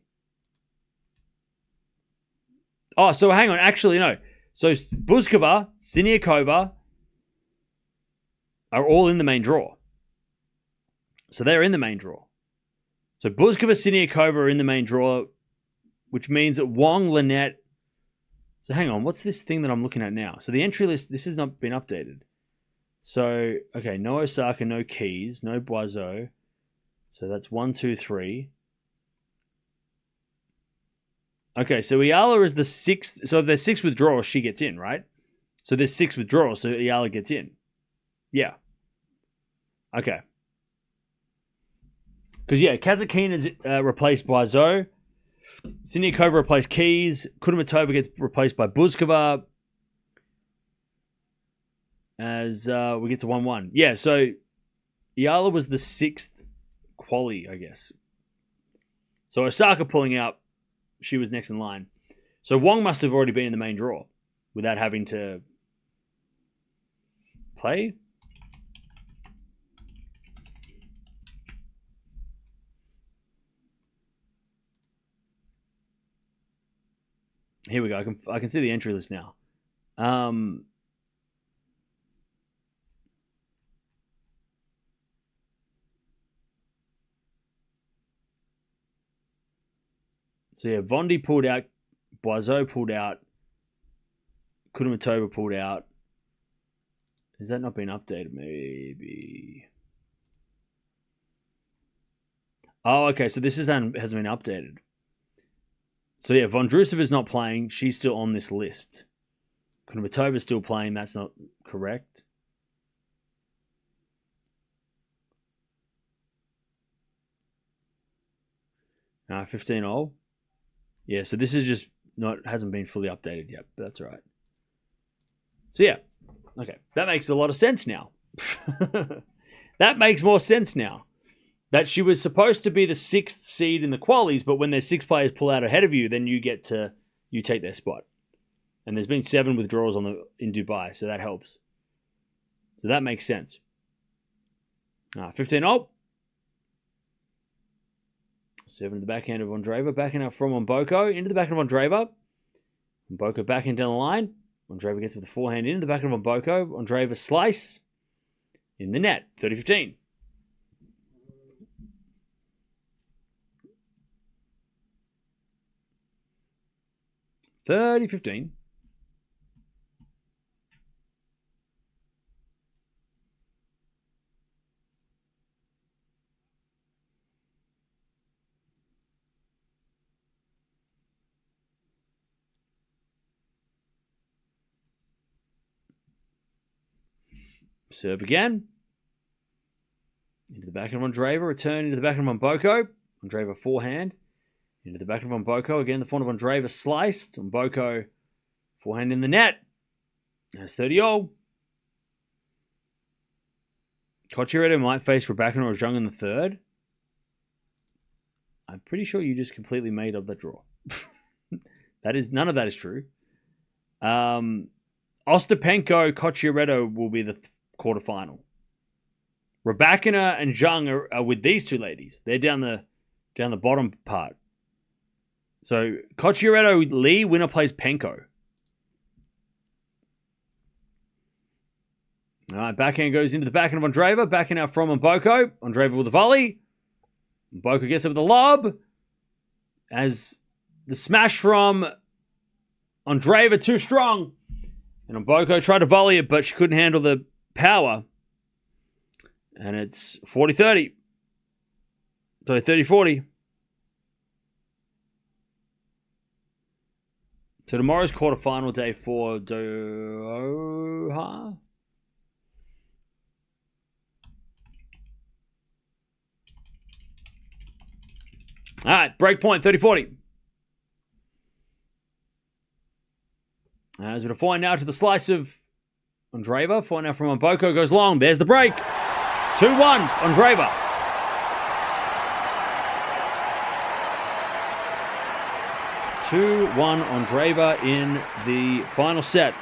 Oh, so hang on. Actually, no. So Buzkova, Siniakova are all in the main draw. So they're in the main draw. So Buzkova, Siniakova are in the main draw, which means that Wong, Linette... So hang on. What's this thing that I'm looking at now? So the entry list, this has not been updated. So, okay, no Osaka, no Keys, no Boiseau. So that's 1, 2, 3. Okay, so Eala is the 6th. So if there's 6 withdrawals, she gets in, right? So there's 6 withdrawals, so Eala gets in. Yeah. Okay. Because, Kazakhina is replaced by Zoe. Siniakova replaced Keys. Kudermetova gets replaced by Buzkova. as we get to 1-1. Yeah, so Eala was the 6th quali, I guess. So Osaka pulling out, she was next in line. So Wong must have already been in the main draw without having to play. Here we go. I can see the entry list now. So yeah, Vondi pulled out, Boiseau pulled out, Kudermetova pulled out. Has that not been updated? Maybe. Oh, okay. So this hasn't been updated. So yeah, Vondrousova is not playing. She's still on this list. Kudermetova is still playing. That's not correct. No, 15-all. Yeah, so this is just hasn't been fully updated yet, but that's all right. So yeah, okay, that makes a lot of sense now. That makes more sense now. That she was supposed to be the 6th seed in the qualies, but when there's 6 players pull out ahead of you, then you take their spot. And there's been 7 withdrawals in Dubai, so that helps. So that makes sense. 15-all. 7 to the backhand of Andreeva. Backhand out from Mboko. Into the backhand of Andreeva. Mboko backhand down the line. Andreeva gets with the forehand into the backhand of Mboko. Andreeva slice. In the net. 30-15. Serve again. Into the back of Andreeva. Return into the back of Mboko. Andreeva forehand. Into the back of Mboko. Again, the front of Andreeva sliced. Mboko forehand in the net. That's 30-all. Cocchiaretto might face Raducanu or Zhang in the third. I'm pretty sure you just completely made up that draw. None of that is true. Ostapenko, Cocchiaretto will be the quarterfinal. Raducanu and Zhang are with these two ladies. They're down the bottom part. So Cocchiaretto Lee, winner plays Penko. All right, backhand goes into the backhand of Andreeva. Backhand out from Mboko. Andreeva with a volley. Mboko gets it with a lob. As the smash from Andreeva too strong. And Mboko tried to volley it, but she couldn't handle the power. And it's 40-30. Sorry, 30-40. So tomorrow's quarterfinal day for Doha. All right, break point, 30-40. As we find now to the slice of Andreeva. Find out from Mboko, goes long. There's the break. 2-1, Andreeva. Andreeva in the final set.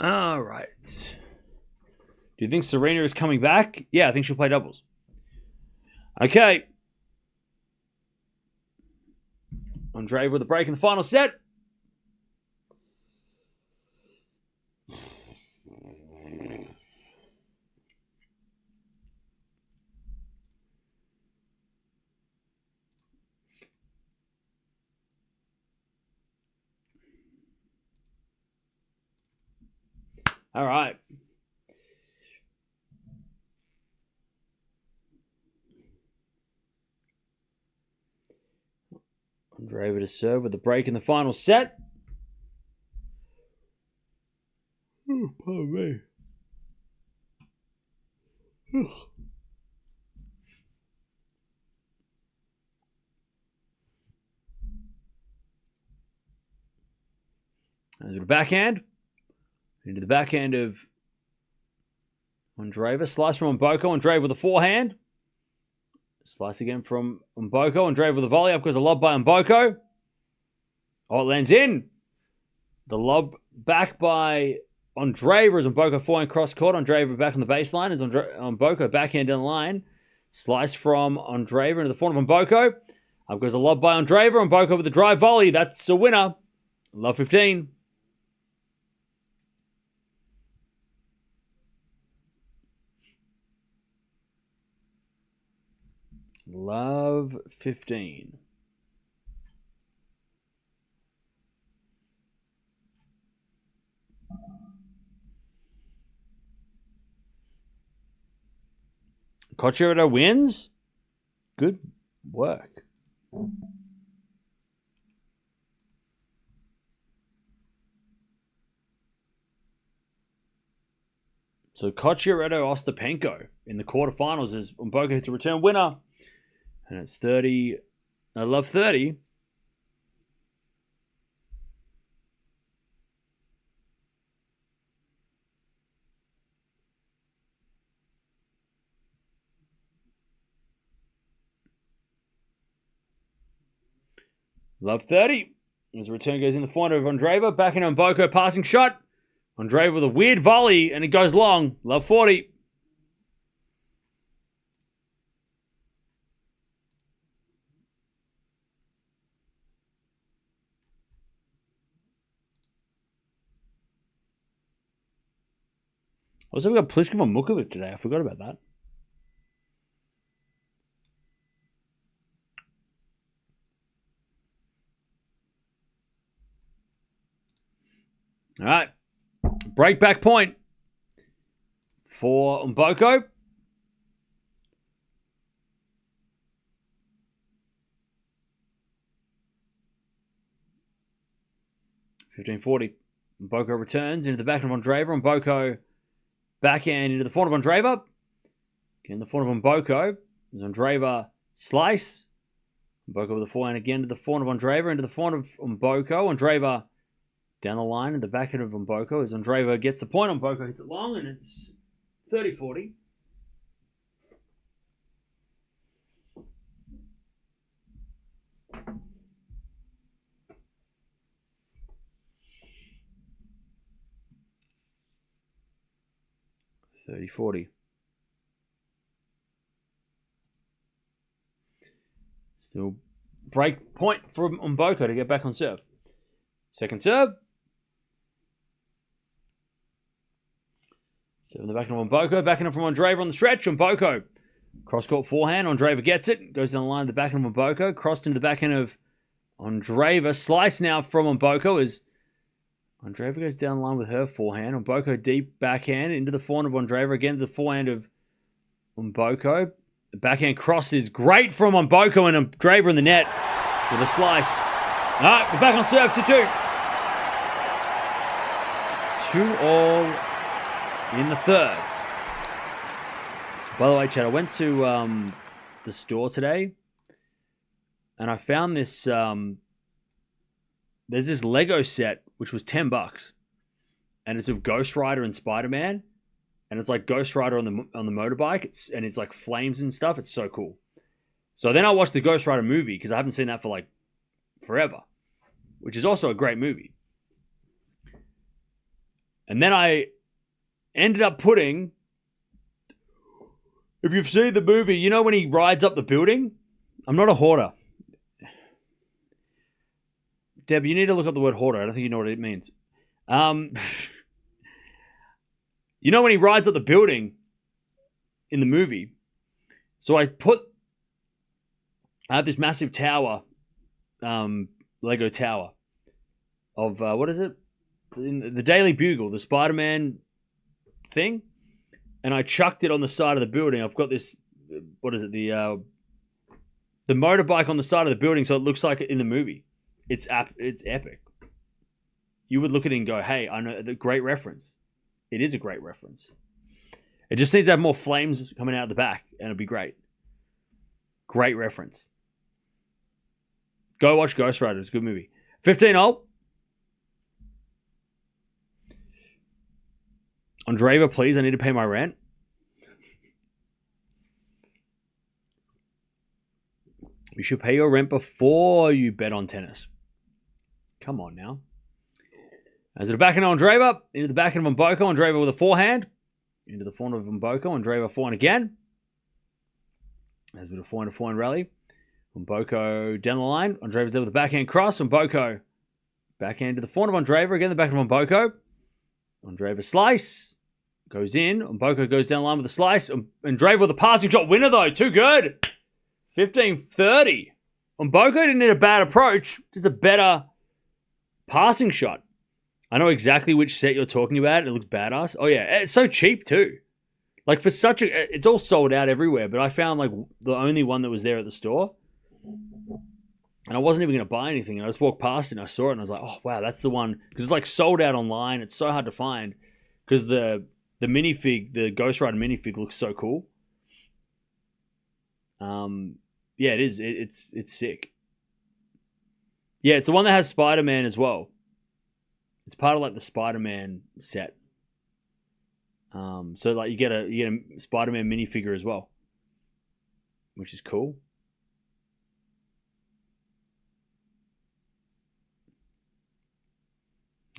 All right. Do you think Serena is coming back? Yeah, I think she'll play doubles. Okay. Andreeva with a break in the final set. All right. Andreeva to serve with the break in the final set. Oh, pardon me. Into the backhand. Into the backhand of Andreeva. Slice from Mboko. Andreeva with a forehand. Slice again from Mboko. Andreeva with a volley. Up goes a lob by Mboko. Oh, it lands in. The lob back by Andreeva as Mboko forehand cross court. Andreeva back on the baseline as Mboko backhand down the line. Slice from Andreeva into the front of Mboko. Up goes a lob by Andreeva. Mboko with a drive volley. That's a winner. Love 15. Love 15. Cochirito wins. Good work. So Cochirito Ostapenko in the quarterfinals as Mboko hits a return winner. And it's 30. I love 30. Love 30. As the return goes in the front of Andreeva. Back in Mboko, passing shot. Andreeva with a weird volley, and it goes long. Love 40. Also, we got Pliskova and Mukovic today. I forgot about that. All right. Break back point for Mboko. $15.40. Mboko returns into the back of Andreeva. Mboko backhand into the front of Andreeva. Again, the front of Mboko. There's Andreeva slice. Mboko with the forehand again to the front of Andreeva. Into the front of Mboko. Andreeva down the line in the backhand of Mboko as Andreeva gets the point. Mboko hits it long and it's 30-40. Still break point for Mboko to get back on serve. Second serve. Serve in the back of Mboko. Backing up from Andreeva on the stretch. Mboko. Cross-court forehand. Andreeva gets it. Goes down the line of the backhand of Mboko. Crossed into the backhand of Andreeva. Slice now from Mboko as Andreeva goes down the line with her forehand. Mboko deep backhand into the forehand of Andreeva. Again to the forehand of Mboko. The backhand cross is great from Mboko and Andreeva in the net with a slice. All right, we're back on serve, 2-2. 2-all in the third. By the way, Chad, I went to the store today and I found this, there's this Lego set which was $10 and it's of Ghost Rider and Spider-Man and it's like Ghost Rider on the motorbike and it's like flames and stuff. It's so cool. So then I watched the Ghost Rider movie because I haven't seen that for like forever, which is also a great movie. And then I ended up putting, if you've seen the movie, you know when he rides up the building? I'm not a hoarder. Deb, you need to look up the word hoarder. I don't think you know what it means. You know when he rides up the building in the movie? So I have this massive tower, Lego tower of, what is it? In the Daily Bugle, the Spider-Man thing, and I chucked it on the side of the building. I've got this, what is it, the motorbike on the side of the building, so it looks like in the movie. It's epic. You would look at it and go, hey, I know, the great reference. It is a great reference. It just needs to have more flames coming out the back, and it'll be great. Great reference. Go watch Ghost Rider. It's a good movie. 15-hole. Andreeva, please. I need to pay my rent. You should pay your rent before you bet on tennis. Come on now. As to the backhand of Andreeva, into the backhand of Mboko, Andreeva with a forehand. Into the forehand of Mboko, Andreeva forehand again. As with a forehand rally. Mboko down the line. Andreeva's there with a backhand cross. Mboko backhand to the forehand of Andreeva. Again, the backhand of Mboko. Andreeva slice. Goes in. Mboko goes down the line with a slice. Andreeva with a passing shot winner though. Too good. 15-30. Mboko didn't need a bad approach. Just a better passing shot. I know exactly which set you're talking about. It looks badass. Oh yeah, it's so cheap too. Like for such a, it's all sold out everywhere. But I found like the only one that was there at the store, and I wasn't even going to buy anything. And I just walked past it and I saw it and I was like, oh wow, that's the one, because it's like sold out online. It's so hard to find because the minifig, the Ghost Rider minifig looks so cool. Yeah, it is. It's sick. Yeah, it's the one that has Spider-Man as well. It's part of like the Spider-Man set. So like you get a Spider-Man minifigure as well, which is cool.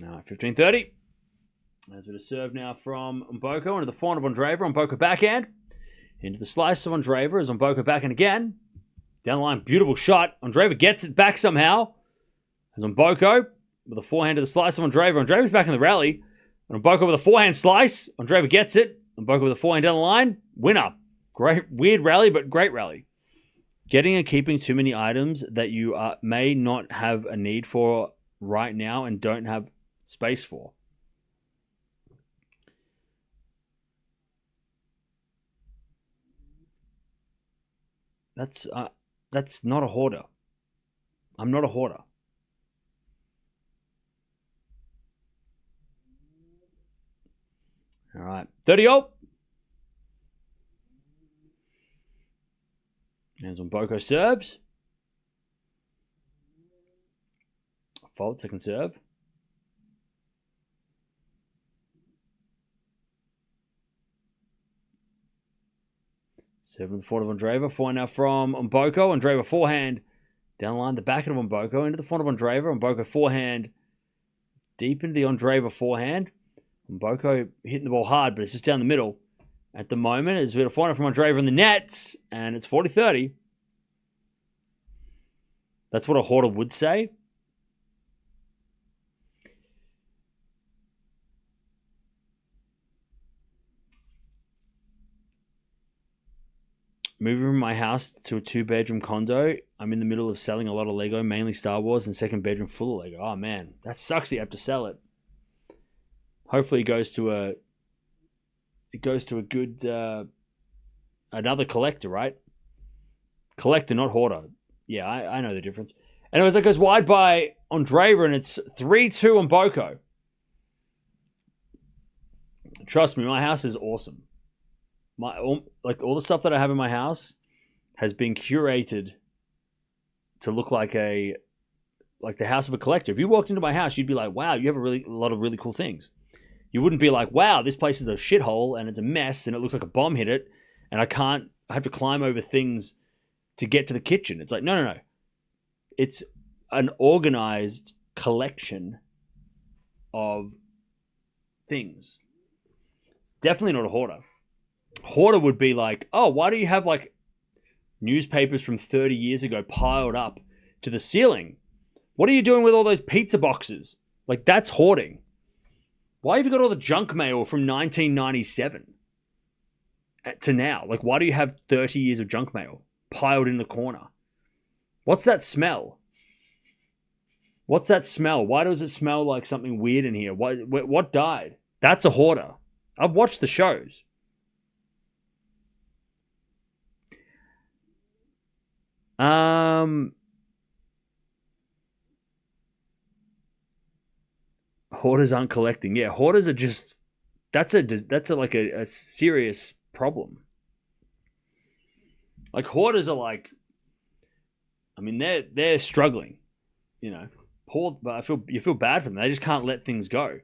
Now 15-30. As with a serve now from Mboko into the forehand of Andreeva. Mboko backhand into the slice of Andreeva as Mboko backhand again. Down the line, beautiful shot. Andreeva gets it back somehow. As Mboko with a forehand to the slice of Andreeva. Andreeva's back in the rally. And Mboko with a forehand slice. Andreeva gets it. Mboko with a forehand down the line. Winner. Great, weird rally, but great rally. Getting and keeping too many items that you may not have a need for right now and don't have space for. That's not a hoarder. I'm not a hoarder. All right, 30-0. As Mboko serves. Fault, second serve. Serving the forehand of Andreeva. Forehand now from Mboko. Andreeva forehand. Down the line, the backhand of Mboko. Into the forehand of Andreeva. Mboko forehand. Deep into the Andreeva forehand. Mboko hitting the ball hard, but it's just down the middle. At the moment, it's with a forehand from Andreeva in the nets. And it's 40-30. That's what a hoarder would say. Moving from my house to a 2-bedroom condo, I'm in the middle of selling a lot of Lego, mainly Star Wars, and second bedroom full of Lego. Oh man, that sucks that you have to sell it. Hopefully it goes to a good another collector, right? Collector, not hoarder. Yeah, I know the difference. Anyways, that goes wide by Andreeva, and it's 3-2 on Mboko. Trust me, my house is awesome. All the stuff that I have in my house has been curated to look like the house of a collector. If you walked into my house, you'd be like, wow, you have a lot of really cool things. You wouldn't be like, wow, this place is a shithole and it's a mess and it looks like a bomb hit it and I have to climb over things to get to the kitchen. It's like, no. It's an organized collection of things. It's definitely not a hoarder. Hoarder would be like, oh, why do you have like newspapers from 30 years ago piled up to the ceiling? What are you doing with all those pizza boxes? Like, that's hoarding. Why have you got all the junk mail from 1997 to now? Like, why do you have 30 years of junk mail piled in the corner? What's that smell? What's that smell? Why does it smell like something weird in here? What died? That's a hoarder. I've watched the shows. Hoarders aren't collecting. Yeah, hoarders are just... That's like a serious problem. Like, hoarders are like... I mean, they're struggling, you know. Poor, but you feel bad for them. They just can't let things go.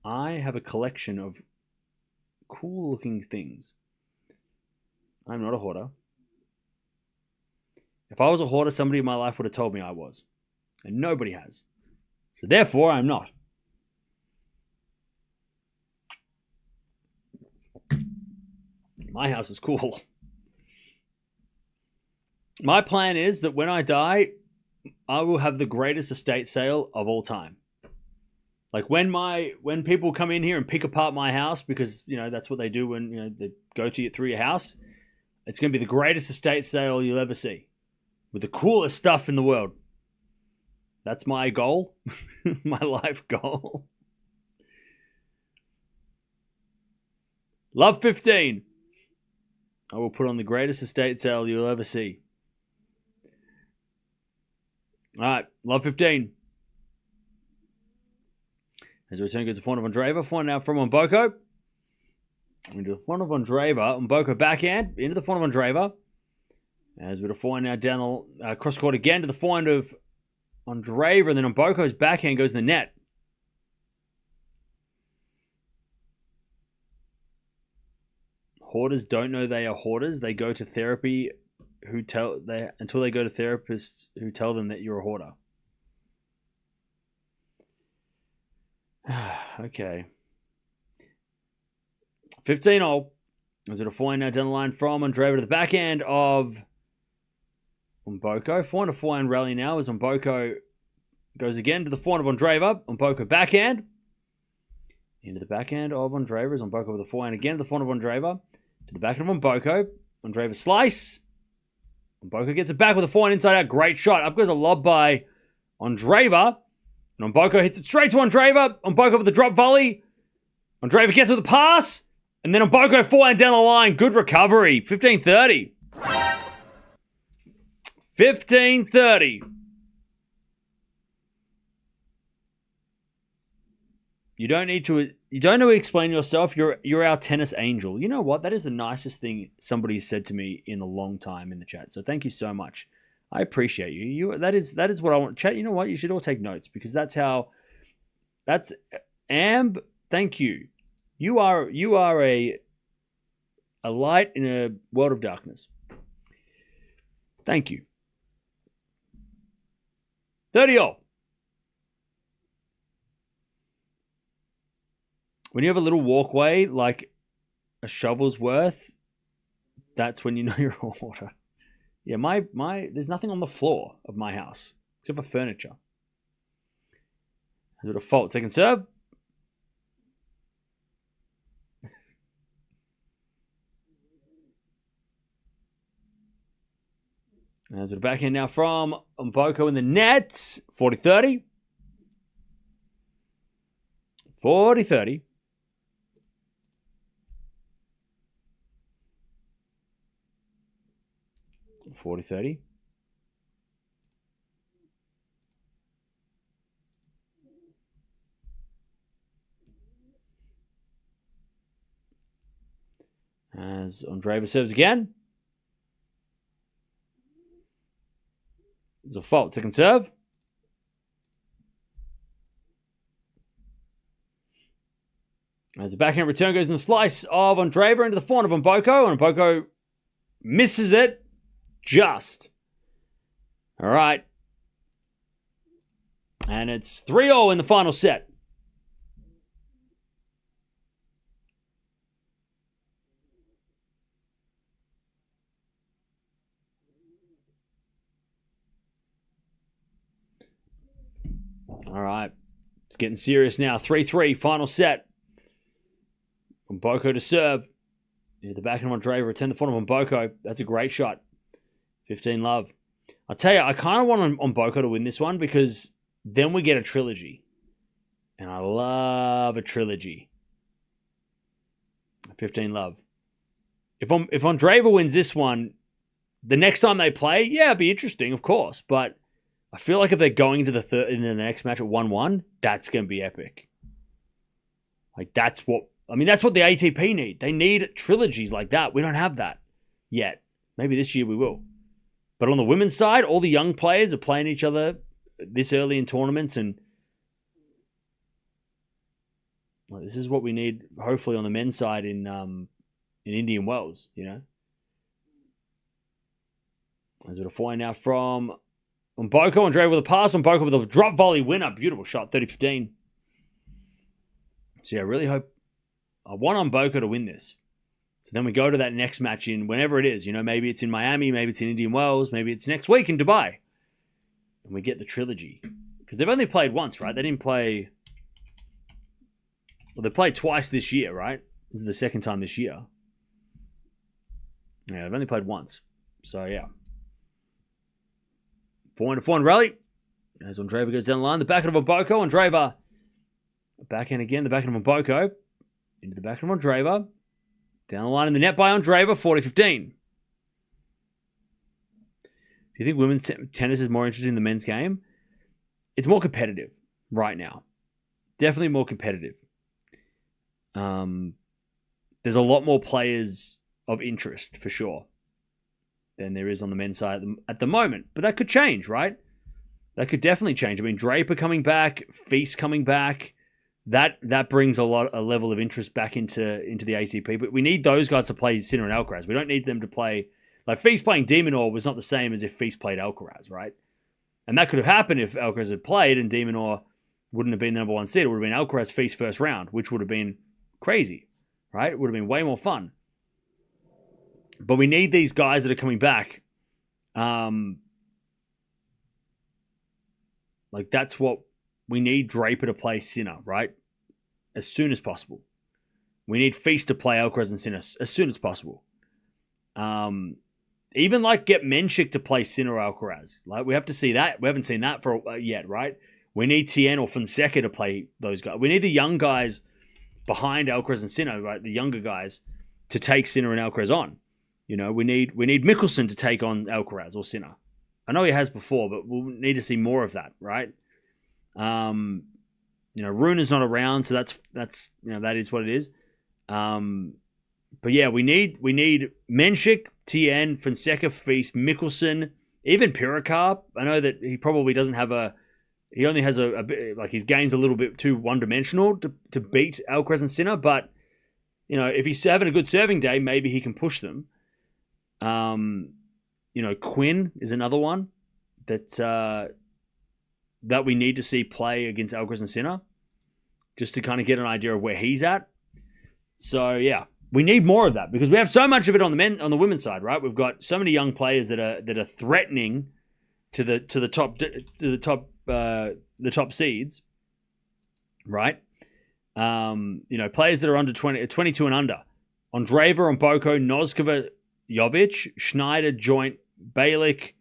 I have a collection of cool-looking things. I'm not a hoarder. If I was a hoarder, somebody in my life would have told me I was. And nobody has. So therefore, I'm not. My house is cool. My plan is that when I die, I will have the greatest estate sale of all time. Like when people come in here and pick apart my house, because you know that's what they do when you know they go to you through your house, it's going to be the greatest estate sale you'll ever see, with the coolest stuff in the world. That's my goal, my life goal. Love 15. I will put on the greatest estate sale you'll ever see. All right, love 15. As a return goes to forehand of Andreeva. Forehand now from Mboko. Into the forehand of Andreeva. Mboko backhand. Into the forehand of Andreeva. As with a forehand now down the cross court again to the forehand of Andreeva. And then Mboko's backhand goes in the net. Hoarders don't know they are hoarders. They go to therapy until they go to therapists who tell them that you're a hoarder. Okay. 15-all. Is it a forehand now down the line from Andreeva to the backhand of Mboko. Forehand to forehand rally now as Mboko goes again to the forehand of Andreeva. Mboko backhand. Into the backhand of Andreeva as Mboko with the forehand again to the forehand of Andreeva. To the backhand of Mboko. Andreeva slice. Mboko gets it back with a forehand inside out. Great shot. Up goes a lob by Andreeva. And Mboko hits it straight to Andreeva. Mboko with the drop volley. Andreeva gets with the pass. And then Mboko forehand down the line. Good recovery. 15-30. 15-30. You don't need to explain yourself. You're our tennis angel. You know what? That is the nicest thing somebody said to me in a long time in the chat. So thank you so much. I appreciate you. That is what I want. Chat, you know what? You should all take notes because that's Amb, thank you. You are a light in a world of darkness. Thank you. 30-all. When you have a little walkway like a shovel's worth, that's when you know you're a hoarder. Yeah, my there's nothing on the floor of my house except for furniture. Is it a fault? Second serve. There's a backhand now from Mboko in the net. 40-30. 40-30. 40-30. As Andreeva serves again. There's a fault. Second serve. As the backhand return goes in the slice of Andreeva into the forehand of Mboko. And Mboko misses it. Just. All right. And it's 3-0 in the final set. All right. It's getting serious now. 3-3, final set. Mboko to serve. Near the backhand of Andreeva. Return the forehand of Mboko. That's a great shot. 15 love. I'll tell you, I kind of want Mboko to win this one because then we get a trilogy. And I love a trilogy. 15 love. If Andreeva wins this one, the next time they play, yeah, it'd be interesting, of course. But I feel like if they're going into the next match at 1-1, that's going to be epic. Like, that's what the ATP need. They need trilogies like that. We don't have that yet. Maybe this year we will. But on the women's side, all the young players are playing each other this early in tournaments, and this is what we need, hopefully, on the men's side in Indian Wells, you know. There's a bit of four now from Mboko. Andreeva with a pass. Mboko with a drop volley winner. Beautiful shot, 30-15. So, yeah, I really hope... I want Mboko to win this. So then we go to that next match in whenever it is. You know, maybe it's in Miami, maybe it's in Indian Wells, maybe it's next week in Dubai. And we get the trilogy. Because they've only played once, right? They didn't play... Well, they played twice this year, right? This is the second time this year. Yeah, they've only played once. So, yeah. 4-4 rally. As Andreeva goes down the line. The backhand of Mboko. Andreeva. Backhand again. The backhand of Mboko. Into the backhand of Andreeva. Down the line in the net by Andreeva. 40-15. Do you think women's tennis is more interesting than the men's game? It's more competitive right now. Definitely more competitive. There's a lot more players of interest, for sure, than there is on the men's side at the moment. But that could change, right? That could definitely change. I mean, Draper coming back, Feast coming back, that brings a level of interest back into the ATP. But we need those guys to play Sinner and Alcaraz. We don't need them to play... Like, Feast playing De Minaur was not the same as if Feast played Alcaraz, right? And that could have happened if Alcaraz had played and De Minaur wouldn't have been the number one seed. It would have been Alcaraz Feast first round, which would have been crazy, right? It would have been way more fun. But we need these guys that are coming back. Like, that's what we need. Draper to play Sinner, right? As soon as possible. We need Feast to play Alcaraz and Sinner as soon as possible. Even like get Menchik to play Sinner or Alcaraz. Like, we have to see that. We haven't seen that for yet, right? We need Tien or Fonseca to play those guys. We need the young guys behind Alcaraz and Sinner, right? The younger guys to take Sinner and Alcaraz on. You know, we need Mickelson to take on Alcaraz or Sinner. I know he has before, but we'll need to see more of that, right? You know, Rune is not around, so that's you know, that is what it is. But yeah, we need Menchik, Tien, Fonseca, Feast, Mickelson, even Pirikar. I know that he probably doesn't have he only has a bit, like, his game's a little bit too one-dimensional to beat Alcaraz and Sinner, but, you know, if he's having a good serving day, maybe he can push them. You know, Quinn is another one that we need to see play against Alcaraz and Sinner, just to kind of get an idea of where he's at. So, yeah, we need more of that because we have so much of it on the women's side, right? We've got so many young players that are threatening to the top seeds, right? You know, players that are under 22 and under. Andreeva, Mboko, Noskova, Jovic, Schneider, Joint, Balick,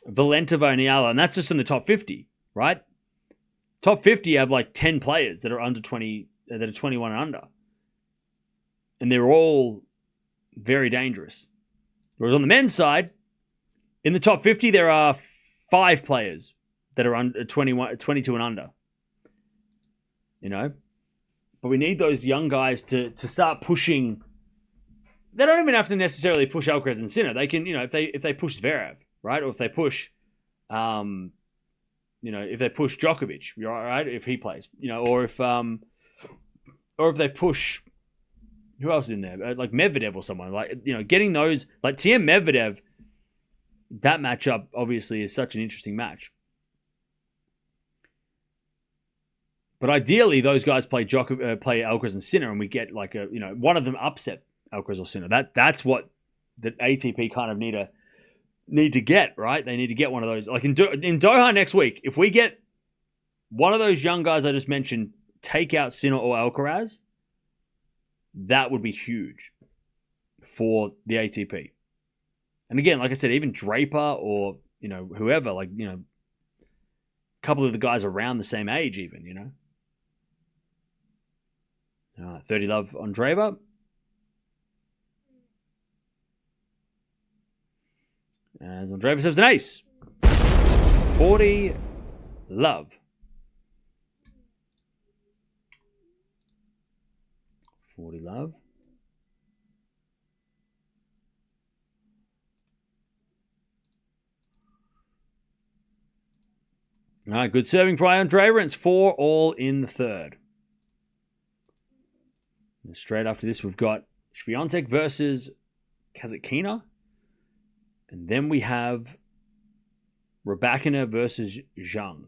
Valentova, and Eala. And that's just in the top 50, right? Top 50 have like 10 players that are under 20, that are 21 and under. And they're all very dangerous. Whereas on the men's side, in the top 50, there are 5 players that are under 22 and under. You know? But we need those young guys to start pushing. They don't even have to necessarily push Alcaraz and Sinner. They can, you know, if they push Zverev, right? Or if they push, you know, if they push Djokovic, right? If he plays, you know, or if they push, who else is in there? Like Medvedev or someone. Like, you know, getting those, like Thiem Medvedev, that matchup obviously is such an interesting match. But ideally, those guys play Alcaraz and Sinner, and we get like a, you know, one of them upset Alcaraz or Sinner. That's what the ATP kind of need to get, right? They need to get one of those. Like in Doha next week, if we get one of those young guys I just mentioned take out Sinner or Alcaraz, that would be huge for the ATP. And again, like I said, even Draper or, you know, whoever, like, you know, a couple of the guys around the same age even, you know. 30 love Andreeva. As Andreeva serves an ace. 40 love. 40 love. All right, good serving for Andreeva, and it's 4 all in the third. And straight after this, we've got Swiatek versus Kazatkina. And then we have Raducanu versus Zhang.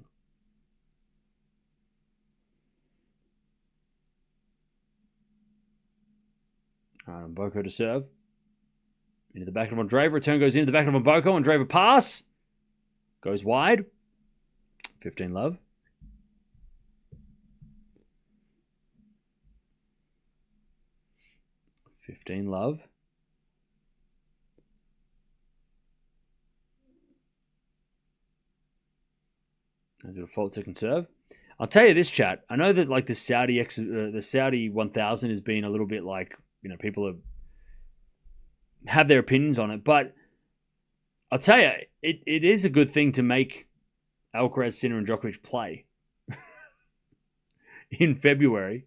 All right, Mboko to serve. Into the back of Andreeva. Return goes into the back of Mboko. Andreeva pass. Goes wide. 15 love. Love. As a fault second serve. I'll tell you this, chat. I know that like the Saudi 1000 has been a little bit like, people have their opinions on it, but I'll tell you, it is a good thing to make Alcaraz, Sinner, and Djokovic play in February.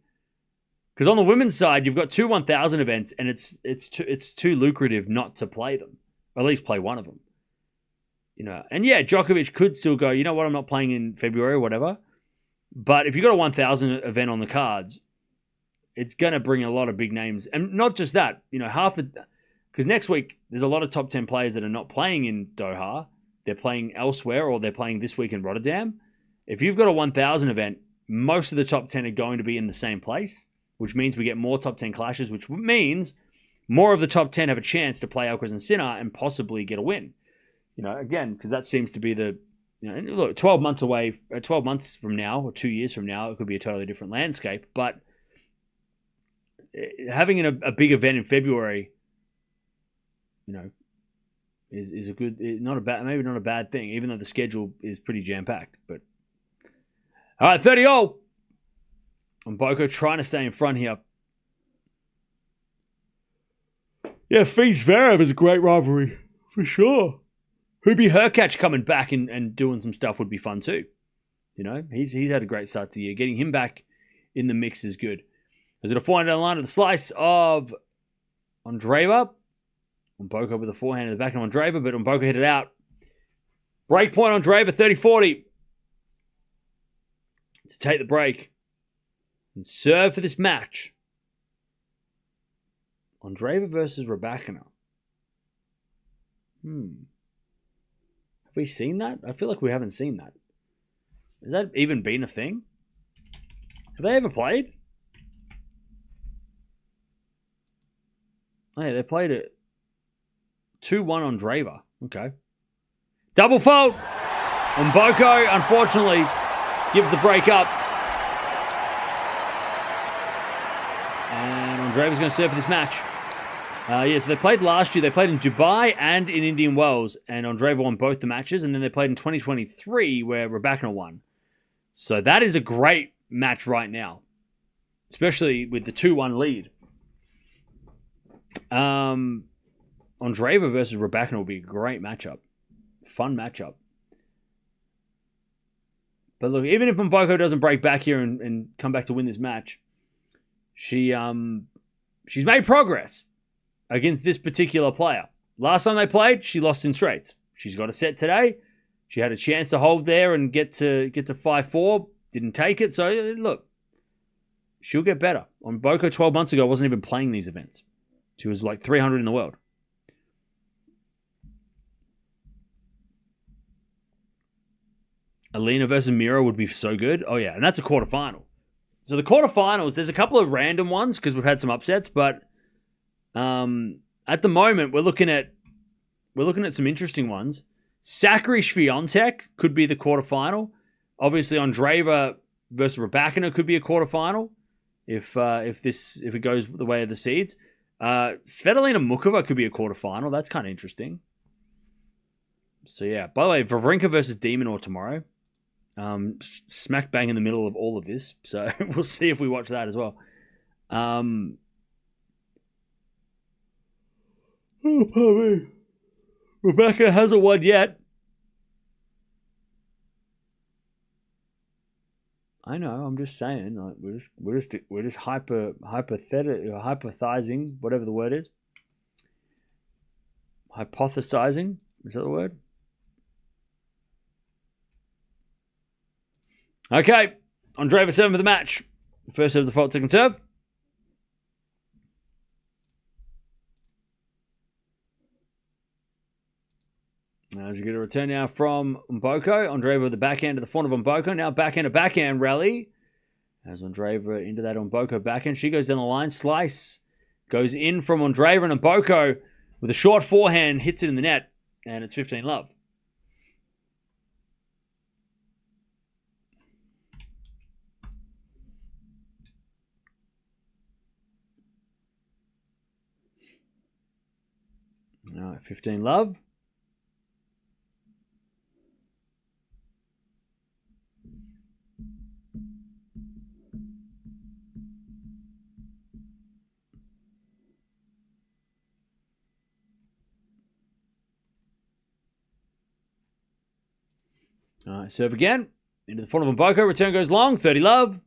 Because on the women's side, you've got 2 1000 events, and it's too lucrative not to play them, or at least play one of them. And yeah, Djokovic could still go, you know what, I'm not playing in February or whatever. But if you've got a 1000 event on the cards, it's going to bring a lot of big names. And not just that, because next week, there's a lot of top 10 players that are not playing in Doha. They're playing elsewhere, or they're playing this week in Rotterdam. If you've got a 1000 event, most of the top 10 are going to be in the same place, which means we get more top 10 clashes, which means more of the top 10 have a chance to play Alcaraz and Sinner and possibly get a win. Again, because that seems to be the, look, 12 months away, 12 months from now, or 2 years from now, it could be a totally different landscape. But having a big event in February, is a good, maybe not a bad thing, even though the schedule is pretty jam-packed. But all right, 30 all. And Mboko trying to stay in front here. Yeah, Zverev is a great rivalry, for sure. Hubie Hurkacz coming back and doing some stuff would be fun too. He's had a great start to the year. Getting him back in the mix is good. As it a forehand down the line of the slice of Andreeva. Mboko with a forehand in the back of Andreeva, but Mboko hit it out. Break point Andreeva, 30-40. To take the break and serve for this match. Andreeva versus Raducanu. Have we seen that? I feel like we haven't seen that. Has that even been a thing? Have they ever played? Oh yeah, they played it 2-1 Andreeva. Okay. Double fault. Mboko, unfortunately, gives the break up. And Andreeva's going to serve for this match. So they played last year. They played in Dubai and in Indian Wells, and Andreeva won both the matches. And then they played in 2023, where Raducanu won. So that is a great match right now, especially with the 2-1 lead. Andreeva versus Raducanu will be a great matchup, fun matchup. But look, even if Mboko doesn't break back here and come back to win this match, she's made progress against this particular player. Last time they played, she lost in straights. She's got a set today. She had a chance to hold there and get to 5-4. Didn't take it. So look, she'll get better. Mboko 12 months ago wasn't even playing these events. She was like 300 in the world. Alina versus Mirra would be so good. Oh yeah, and that's a quarterfinal. So the quarterfinals, there's a couple of random ones because we've had some upsets, but at the moment we're looking at some interesting ones. Sakkari Swiatek could be the quarterfinal. Obviously, Andreeva versus Raducanu could be a quarterfinal if it goes the way of the seeds. Svitolina Mukova could be a quarterfinal. That's kind of interesting. So yeah. By the way, Wawrinka versus Demonor tomorrow. Smack bang in the middle of all of this. So we'll see if we watch that as well. Oh, pardon me. Rebecca hasn't won yet. I know. I'm just saying. Like, we're just hypothesizing, whatever the word is. Hypothesizing, is that the word? Okay, Andreeva 7 for the match. First serve is the fault, second serve. As you get a return now from Mboko. Andreeva with the backhand to the front of Mboko. Now backhand to backhand rally. As Andreeva into that Mboko backhand. She goes down the line. Slice goes in from Andreeva, and Mboko with a short forehand hits it in the net. And it's 15-love. All right, 15-love. All right, serve again. Into the front of Mboko. Return goes long. 30-love.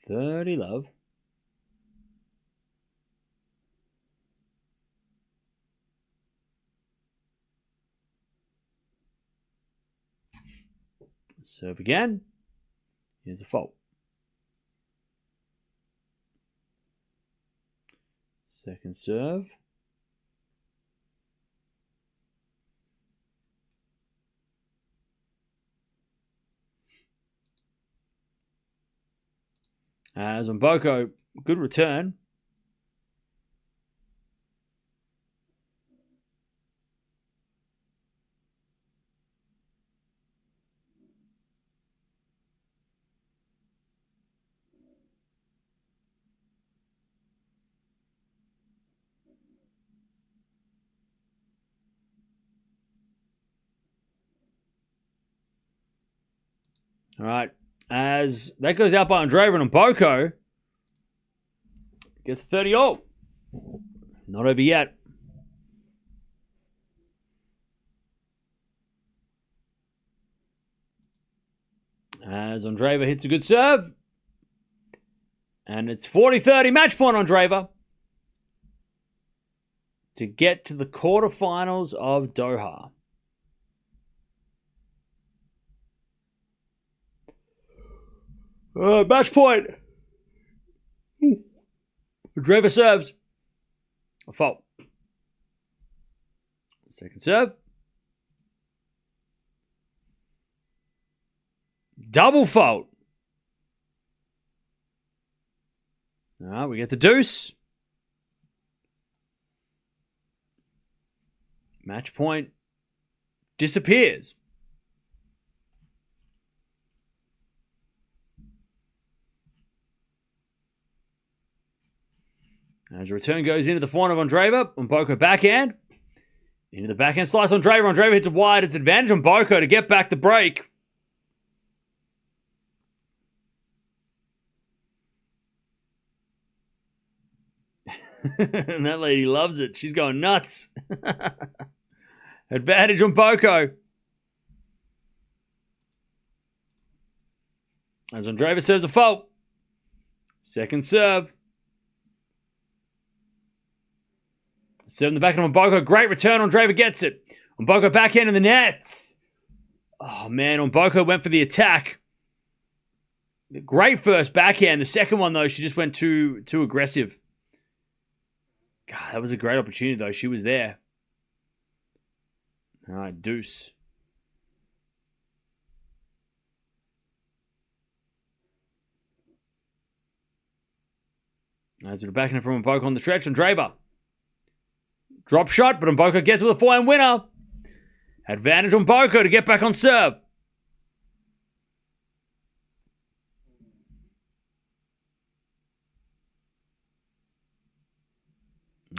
30-love. Serve again. Here's a fault. Second serve. As Mboko, good return. All right. As that goes out by Andreeva, and Mboko gets 30-all. Not over yet. As Andreeva hits a good serve. And it's 40-30 match point, Andreeva, to get to the quarterfinals of Doha. Match point. Andreeva serves. A fault. Second serve. Double fault. All right, we get the deuce. Match point disappears. As a return goes into the front of Andreeva. Mboko backhand. Into the backhand slice on Andreeva. Andreeva hits it wide. It's advantage on Mboko to get back the break. And that lady loves it. She's going nuts. Advantage on Mboko. As Andreeva serves a fault. Second serve. Serve in the backhand on Mboko. Great return. Andreeva gets it. Mboko backhand in the nets. Oh, man. Mboko went for the attack. Great first backhand. The second one, though, she just went too aggressive. God, that was a great opportunity, though. She was there. All right, deuce. As we're backing it from Mboko on the stretch, Andreeva. Drop shot, but Mboko gets with a forehand winner. Advantage on Mboko to get back on serve.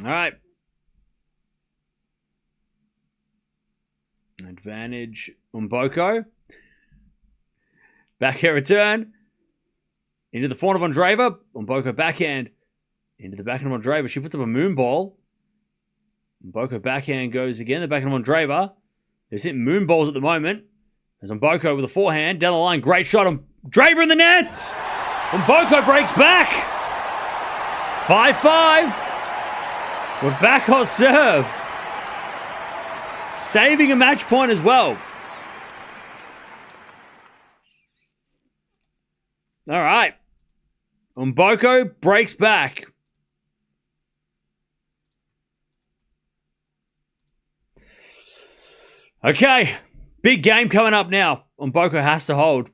All right. Advantage on Mboko. Back air return. Into the forehand of Andreeva. Mboko backhand. Into the backhand of Andreeva. She puts up a moon ball. Mboko backhand goes again. The backhand of Andreeva. They're hitting moon balls at the moment. There's Mboko with a forehand. Down the line. Great shot. Andreeva in the net. Mboko breaks back. 5-5. We're back on serve. Saving a match point as well. All right. Mboko breaks back. Okay. Big game coming up now. Mboko has to hold.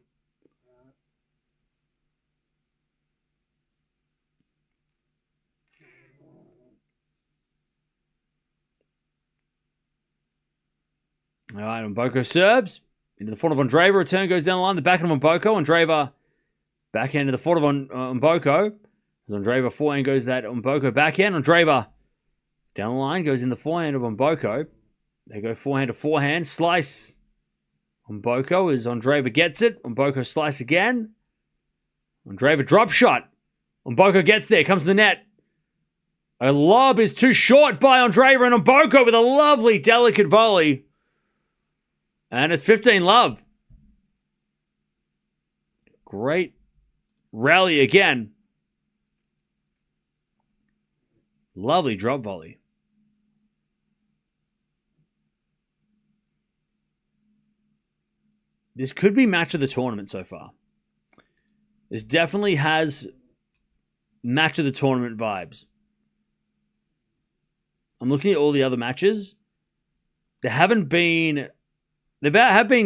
All right, Mboko serves. Into the front of Andreeva. Return goes down the line. The backhand of Mboko. Andreeva backhand to the front of Mboko. As Andreeva forehand goes that Mboko backhand. Andreeva down the line goes in the forehand of Mboko. They go forehand to forehand. Slice. Mboko as Andreeva gets it. Mboko slice again. Andreeva drop shot. Mboko gets there. Comes to the net. A lob is too short by Andreeva, and Mboko with a lovely, delicate volley. And it's 15-love. Great rally again. Lovely drop volley. This could be match of the tournament so far. This definitely has match of the tournament vibes. I'm looking at all the other matches. There have been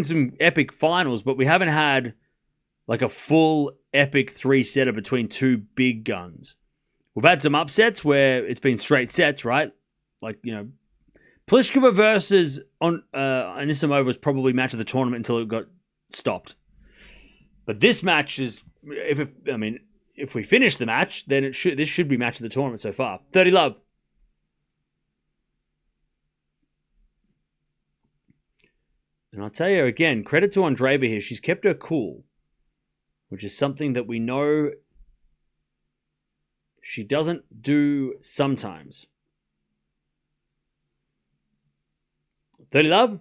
some epic finals, but we haven't had like a full epic three-setter between two big guns. We've had some upsets where it's been straight sets, right? Like, you know, Pliskova versus Anisimova was probably match of the tournament until it got stopped. But this match is, if we finish the match, then this should be match of the tournament so far. 30-love. And I'll tell you again, credit to Andreeva here. She's kept her cool, which is something that we know she doesn't do sometimes. 30-love.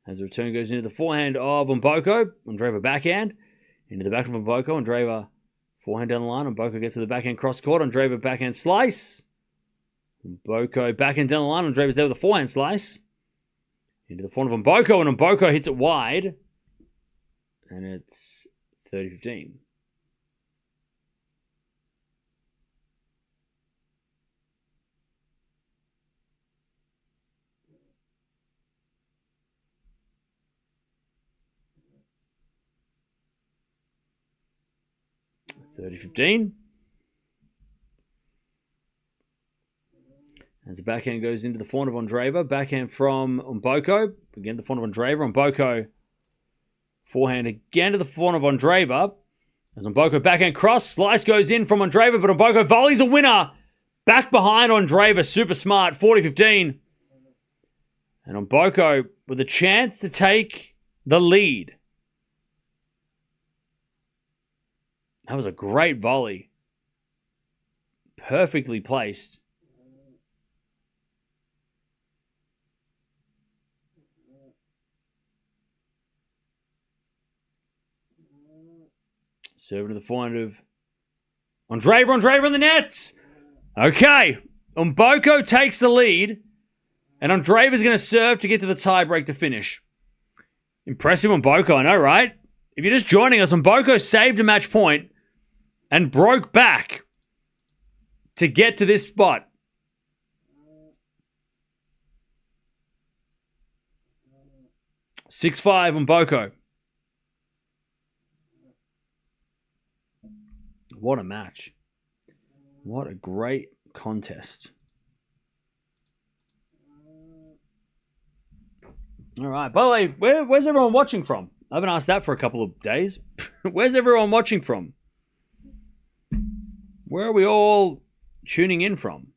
As the return goes into the forehand of Mboko. Andreeva backhand. Into the back of Mboko. Andreeva forehand down the line. Mboko gets to the backhand cross court. Andreeva backhand slice. Mboko backhand down the line. Andreeva's there with a forehand slice. Into the front of Mboko. And Mboko hits it wide. And it's 30-15. As the backhand goes into the forehand of Andreeva. Backhand from Mboko. Again, the forehand of Andreeva. Mboko forehand again to the forehand of Andreeva. As Mboko backhand cross. Slice goes in from Andreeva, but Mboko volleys a winner. Back behind Andreeva. Super smart. 40-15. And Mboko with a chance to take the lead. That was a great volley. Perfectly placed. Serving to the forehand of Andreeva. Andreeva in the nets. Okay. Mboko takes the lead. And Andreeva's going to serve to get to the tiebreak to finish. Impressive Mboko, I know, right? If you're just joining us, Mboko saved a match point and broke back to get to this spot. (6-5) Mboko. What a match. What a great contest. All right. By the way, where's everyone watching from? I haven't asked that for a couple of days. Where's everyone watching from? Where are we all tuning in from?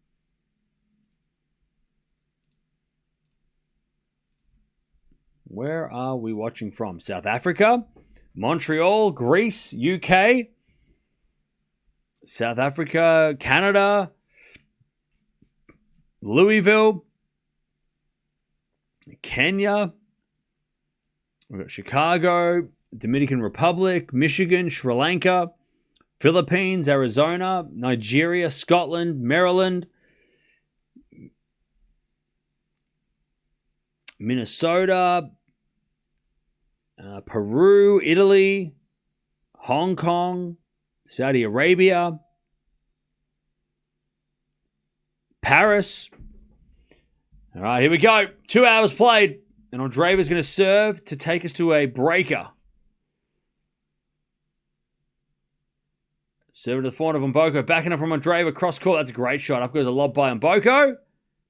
Where are we watching from? South Africa, Montreal, Greece, UK, South Africa, Canada, Louisville, Kenya. We've got Chicago, Dominican Republic, Michigan, Sri Lanka, Philippines, Arizona, Nigeria, Scotland, Maryland, Minnesota, Peru, Italy, Hong Kong, Saudi Arabia, Paris. All right, here we go. 2 hours played. And Andreeva's going to serve to take us to a breaker. Serve to the forehand of Mboko. Backing up from Andreeva. Cross court. That's a great shot. Up goes a lob by Mboko.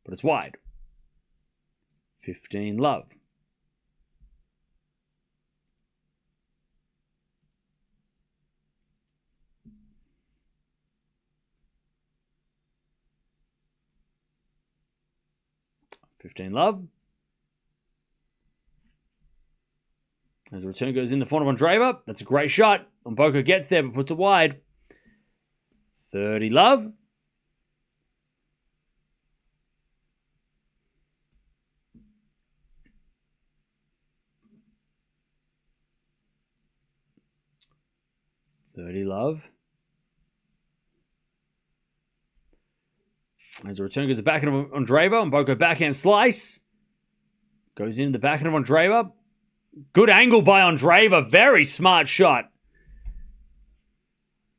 But it's wide. 15 love. As the return goes in the front of Andreeva. That's a great shot. Mboko gets there but puts it wide. 30 love. As the return goes to the backhand of Andreeva. Mboko backhand slice. Goes into the backhand of Andreeva. Good angle by Andreeva. Very smart shot.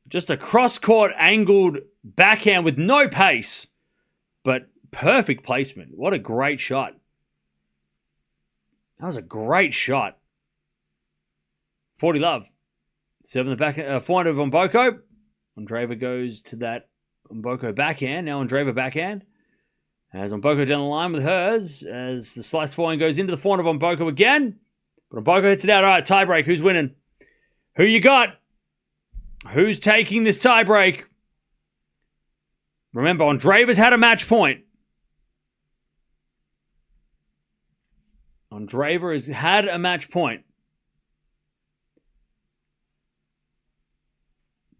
Just a cross-court angled backhand with no pace. But perfect placement. What a great shot. That was a great shot. 40 love. 7 the back, forehand of Mboko. Andreeva goes to that Mboko backhand. Now Andreeva backhand. As Mboko down the line with hers. As the slice forehand goes into the forehand of Mboko again. But Mboko hits it out. All right, tiebreak. Who's winning? Who you got? Who's taking this tiebreak? Remember, Andreeva's had a match point. Andreeva has had a match point.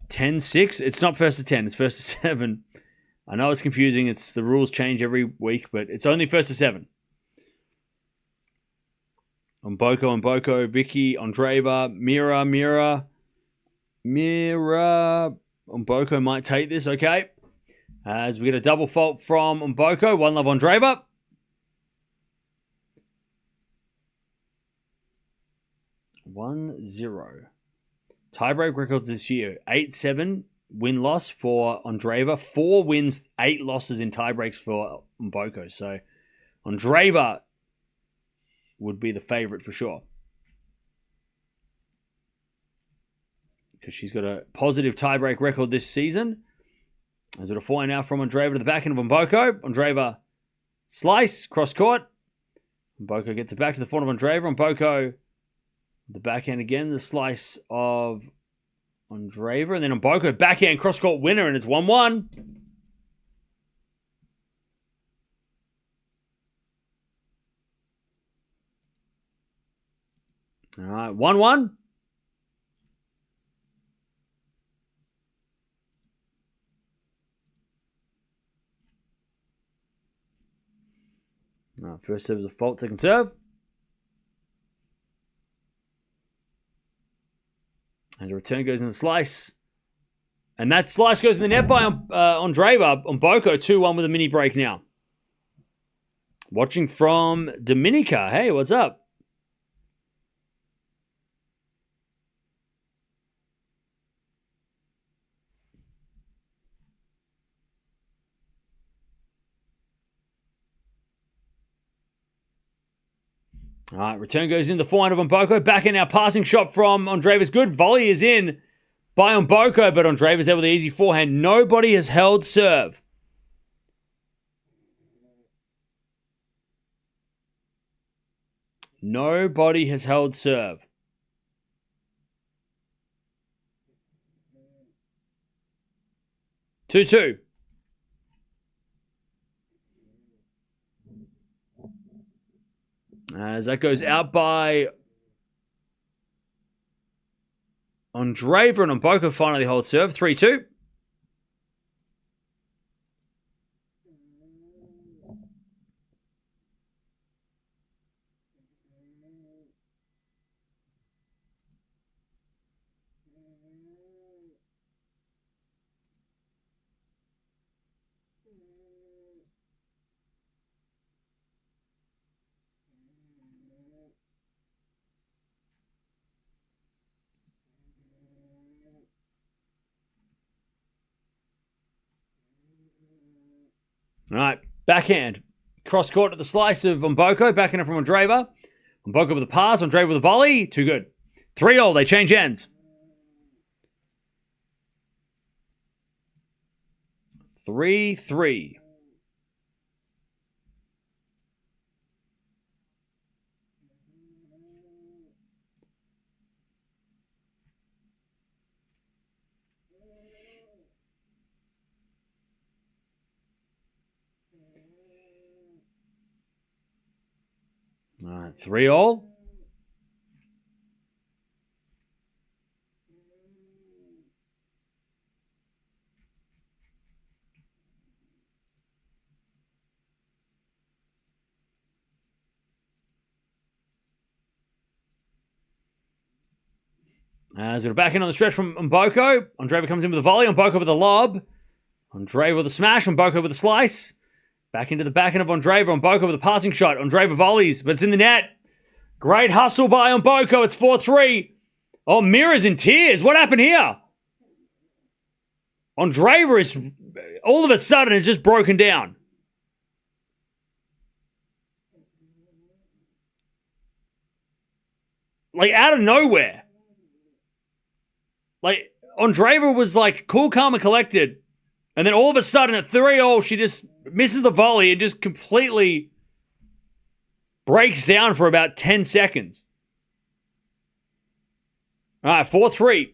10-6. It's not first to 10. It's first to 7. I know it's confusing. It's the rules change every week, but it's only first to 7. Mboko, Vicky, Andreeva, Mirra. Mboko might take this, okay. As we get a double fault from Mboko. 1 love Andreeva. One zero. Tiebreak records this year. 8-7 win-loss for Andreeva. 4 wins, 8 losses in tiebreaks for Mboko. So Andreeva would be the favorite for sure. Because she's got a positive tiebreak record this season. As it a forehand now from Andreeva to the backhand of Mboko. Andreeva slice, cross court. Mboko gets it back to the forehand of Andreeva. Mboko, the backhand again, the slice of Andreeva. And then Mboko, backhand cross court winner, and it's 1-1. All right, 1-1. First serve is a fault, second serve. And the return goes in the slice. And that slice goes in the net by Andreeva. Mboko 2-1 with a mini break now. Watching from Dominica. Hey, what's up? All right, return goes in the forehand of Mboko. Back in now, passing shot from Andreeva's good. Volley is in by Mboko, but Andreeva's there with the easy forehand. Nobody has held serve. Nobody has held serve. Two. As that goes out by Andreeva, and Mboko finally holds serve. 3-2. All right, backhand. Cross court to the slice of Mboko. Backhand from Andreeva. Mboko with a pass. Andreeva with a volley. Too good. 3-3. They change ends. 3-3. All right, 3-3. As we're back in on the stretch from Mboko. Andreeva comes in with a volley. Mboko with a lob. Andreeva with a smash. Mboko with a slice. Back into the backhand of Andreeva. Mboko with a passing shot. Andreeva volleys, but it's in the net. Great hustle by Mboko. It's 4-3. Oh, Mirra's in tears. What happened here? Andreeva is, all of a sudden, is just broken down. Like, out of nowhere. Like, Andreeva was, like, cool, calm, and collected. And then all of a sudden, at 3-3, she just misses the volley and just completely breaks down for about 10 seconds. All right, 4-3.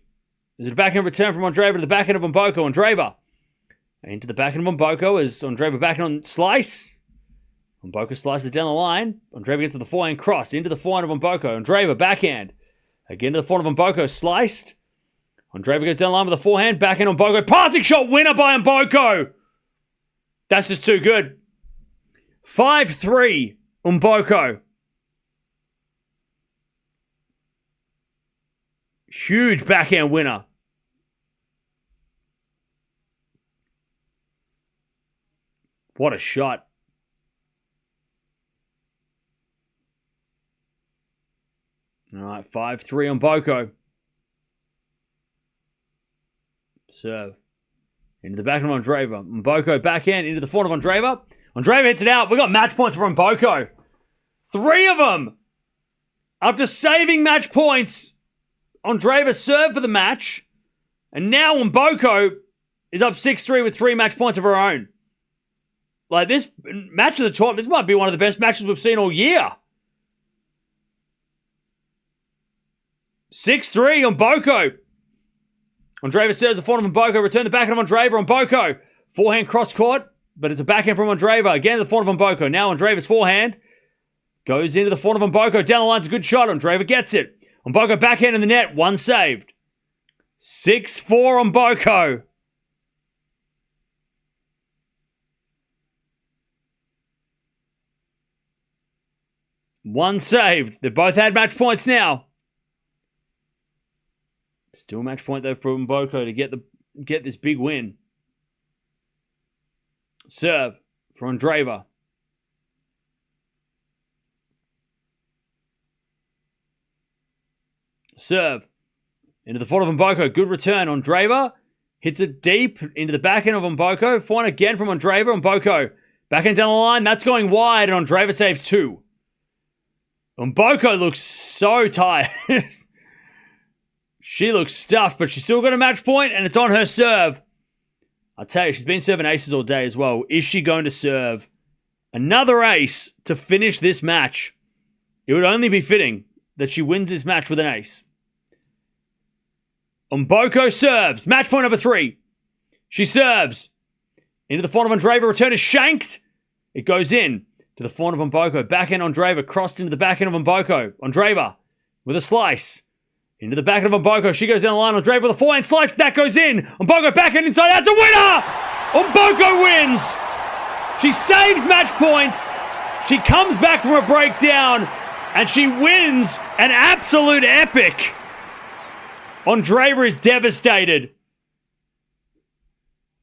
There's a backhand return from Andreeva to the backhand of Mboko. Andreeva into the backhand of Mboko as Andreeva backhand on slice. Mboko slices down the line. Andreeva gets to the forehand cross into the forehand of Mboko. Andreeva backhand. Again to the forehand of Mboko. Sliced. Andreeva goes down the line with a forehand. Backhand on Mboko. Passing shot winner by Mboko. That's just too good. 5-3 Mboko. Huge backhand winner. What a shot. All right, 5-3 Mboko. Serve. Into the backhand of Andreeva. Mboko backhand into the forehand of Andreeva. Andreeva hits it out. We got match points for Mboko. 3 of them. After saving match points, Andreeva served for the match. And now Mboko is up 6-3 with 3 match points of her own. Like, this match of the tournament, this might be one of the best matches we've seen all year. 6-3 Mboko. Andreeva serves the forehand of Mboko. Return the backhand of Andreeva. Mboko. Forehand cross court, but it's a backhand from Andreeva. Again, the forehand of Mboko. Now Andreeva's forehand goes into the forehand of Mboko. Down the line's a good shot. Andreeva gets it. Mboko backhand in the net. 1 saved. 6-4 Mboko. One saved. They both had match points now. Still match point though for Mboko to get this big win. Serve for Andreeva. Serve into the forehand of Mboko. Good return. Andreeva hits it deep into the backhand of Mboko. Forehand again from Andreeva. Mboko backhand down the line. That's going wide, and Andreeva saves 2. Mboko looks so tired. She looks stuffed, but she's still got a match point, and it's on her serve. I'll tell you, she's been serving aces all day as well. Is she going to serve another ace to finish this match? It would only be fitting that she wins this match with an ace. Mboko serves. Match point number 3. She serves. Into the forehand of Andreeva. Return is shanked. It goes in. to the forehand of Mboko. Backhand Andreeva crossed into the backhand of Mboko. Andreeva with a slice. Into the backhand of Mboko. She goes down the line. Andreeva with a forehand slice. That goes in. Mboko backhand inside out. It's a winner! Mboko wins! She saves match points. She comes back from a breakdown. And she wins an absolute epic. Andreeva is devastated.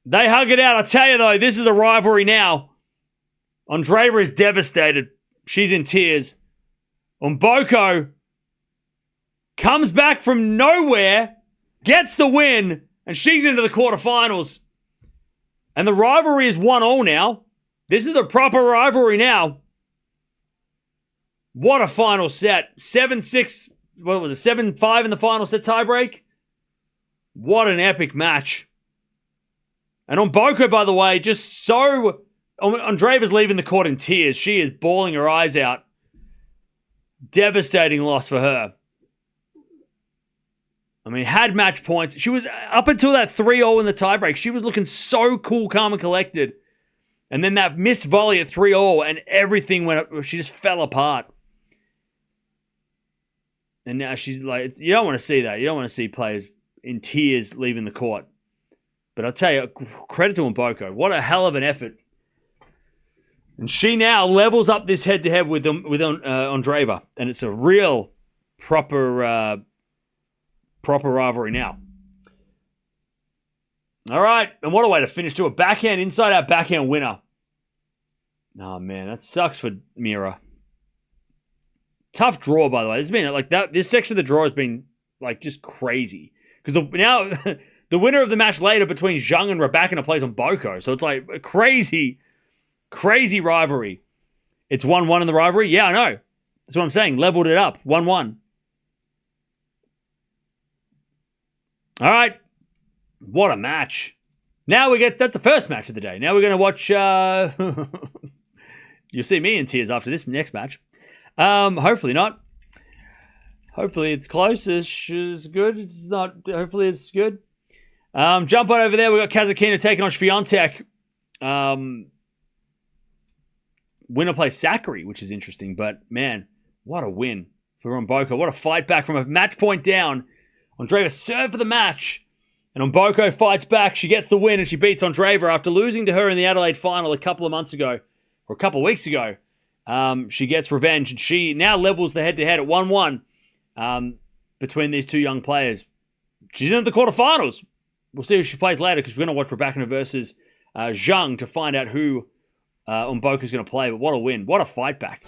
They hug it out. I tell you though, this is a rivalry now. Andreeva is devastated. She's in tears. Mboko comes back from nowhere, gets the win, and she's into the quarterfinals. And the rivalry is 1-1 now. This is a proper rivalry now. What a final set. 7-6, what was it, 7-5 in the final set tiebreak? What an epic match. And Mboko, by the way, just so... Andreeva's leaving the court in tears. She is bawling her eyes out. Devastating loss for her. I mean, had match points. She was, up until that 3-0 in the tiebreak, she was looking so cool, calm, and collected. And then that missed volley at 3-0, and everything went up. She just fell apart. And now she's like, you don't want to see that. You don't want to see players in tears leaving the court. But I'll tell you, credit to Mboko. What a hell of an effort. And she now levels up this head-to-head with Andreeva. And it's a real proper rivalry now. All right. And what a way to finish to a backhand, inside-out backhand winner. Oh, man, that sucks for Mirra. Tough draw, by the way. This has been like that. This section of the draw has been like just crazy because now the winner of the match later between Zhang and Raducanu plays on Mboko, so it's like a crazy rivalry. It's 1-1 in the rivalry. Yeah, I know. That's what I'm saying. Leveled it up. 1-1. All right. What a match. Now that's the first match of the day. Now we're going to watch. You'll see me in tears after this next match. Hopefully not. Hopefully it's close. It's good. It's not. Hopefully it's good. Jump on over there. We've got Kazakhina taking on Swiatek. Winner plays Sakari, which is interesting. But, man, what a win for Mboko. What a fight back from a match point down. Andreeva served for the match. And Mboko fights back. She gets the win and she beats Andreeva after losing to her in the Adelaide final a couple of months ago. Or a couple of weeks ago. She gets revenge. And she now levels the head-to-head at 1-1 between these two young players. She's in the quarterfinals. We'll see who she plays later because we're going to watch Raducanu versus Zhang to find out who Mboko's going to play. But what a win. What a fight back.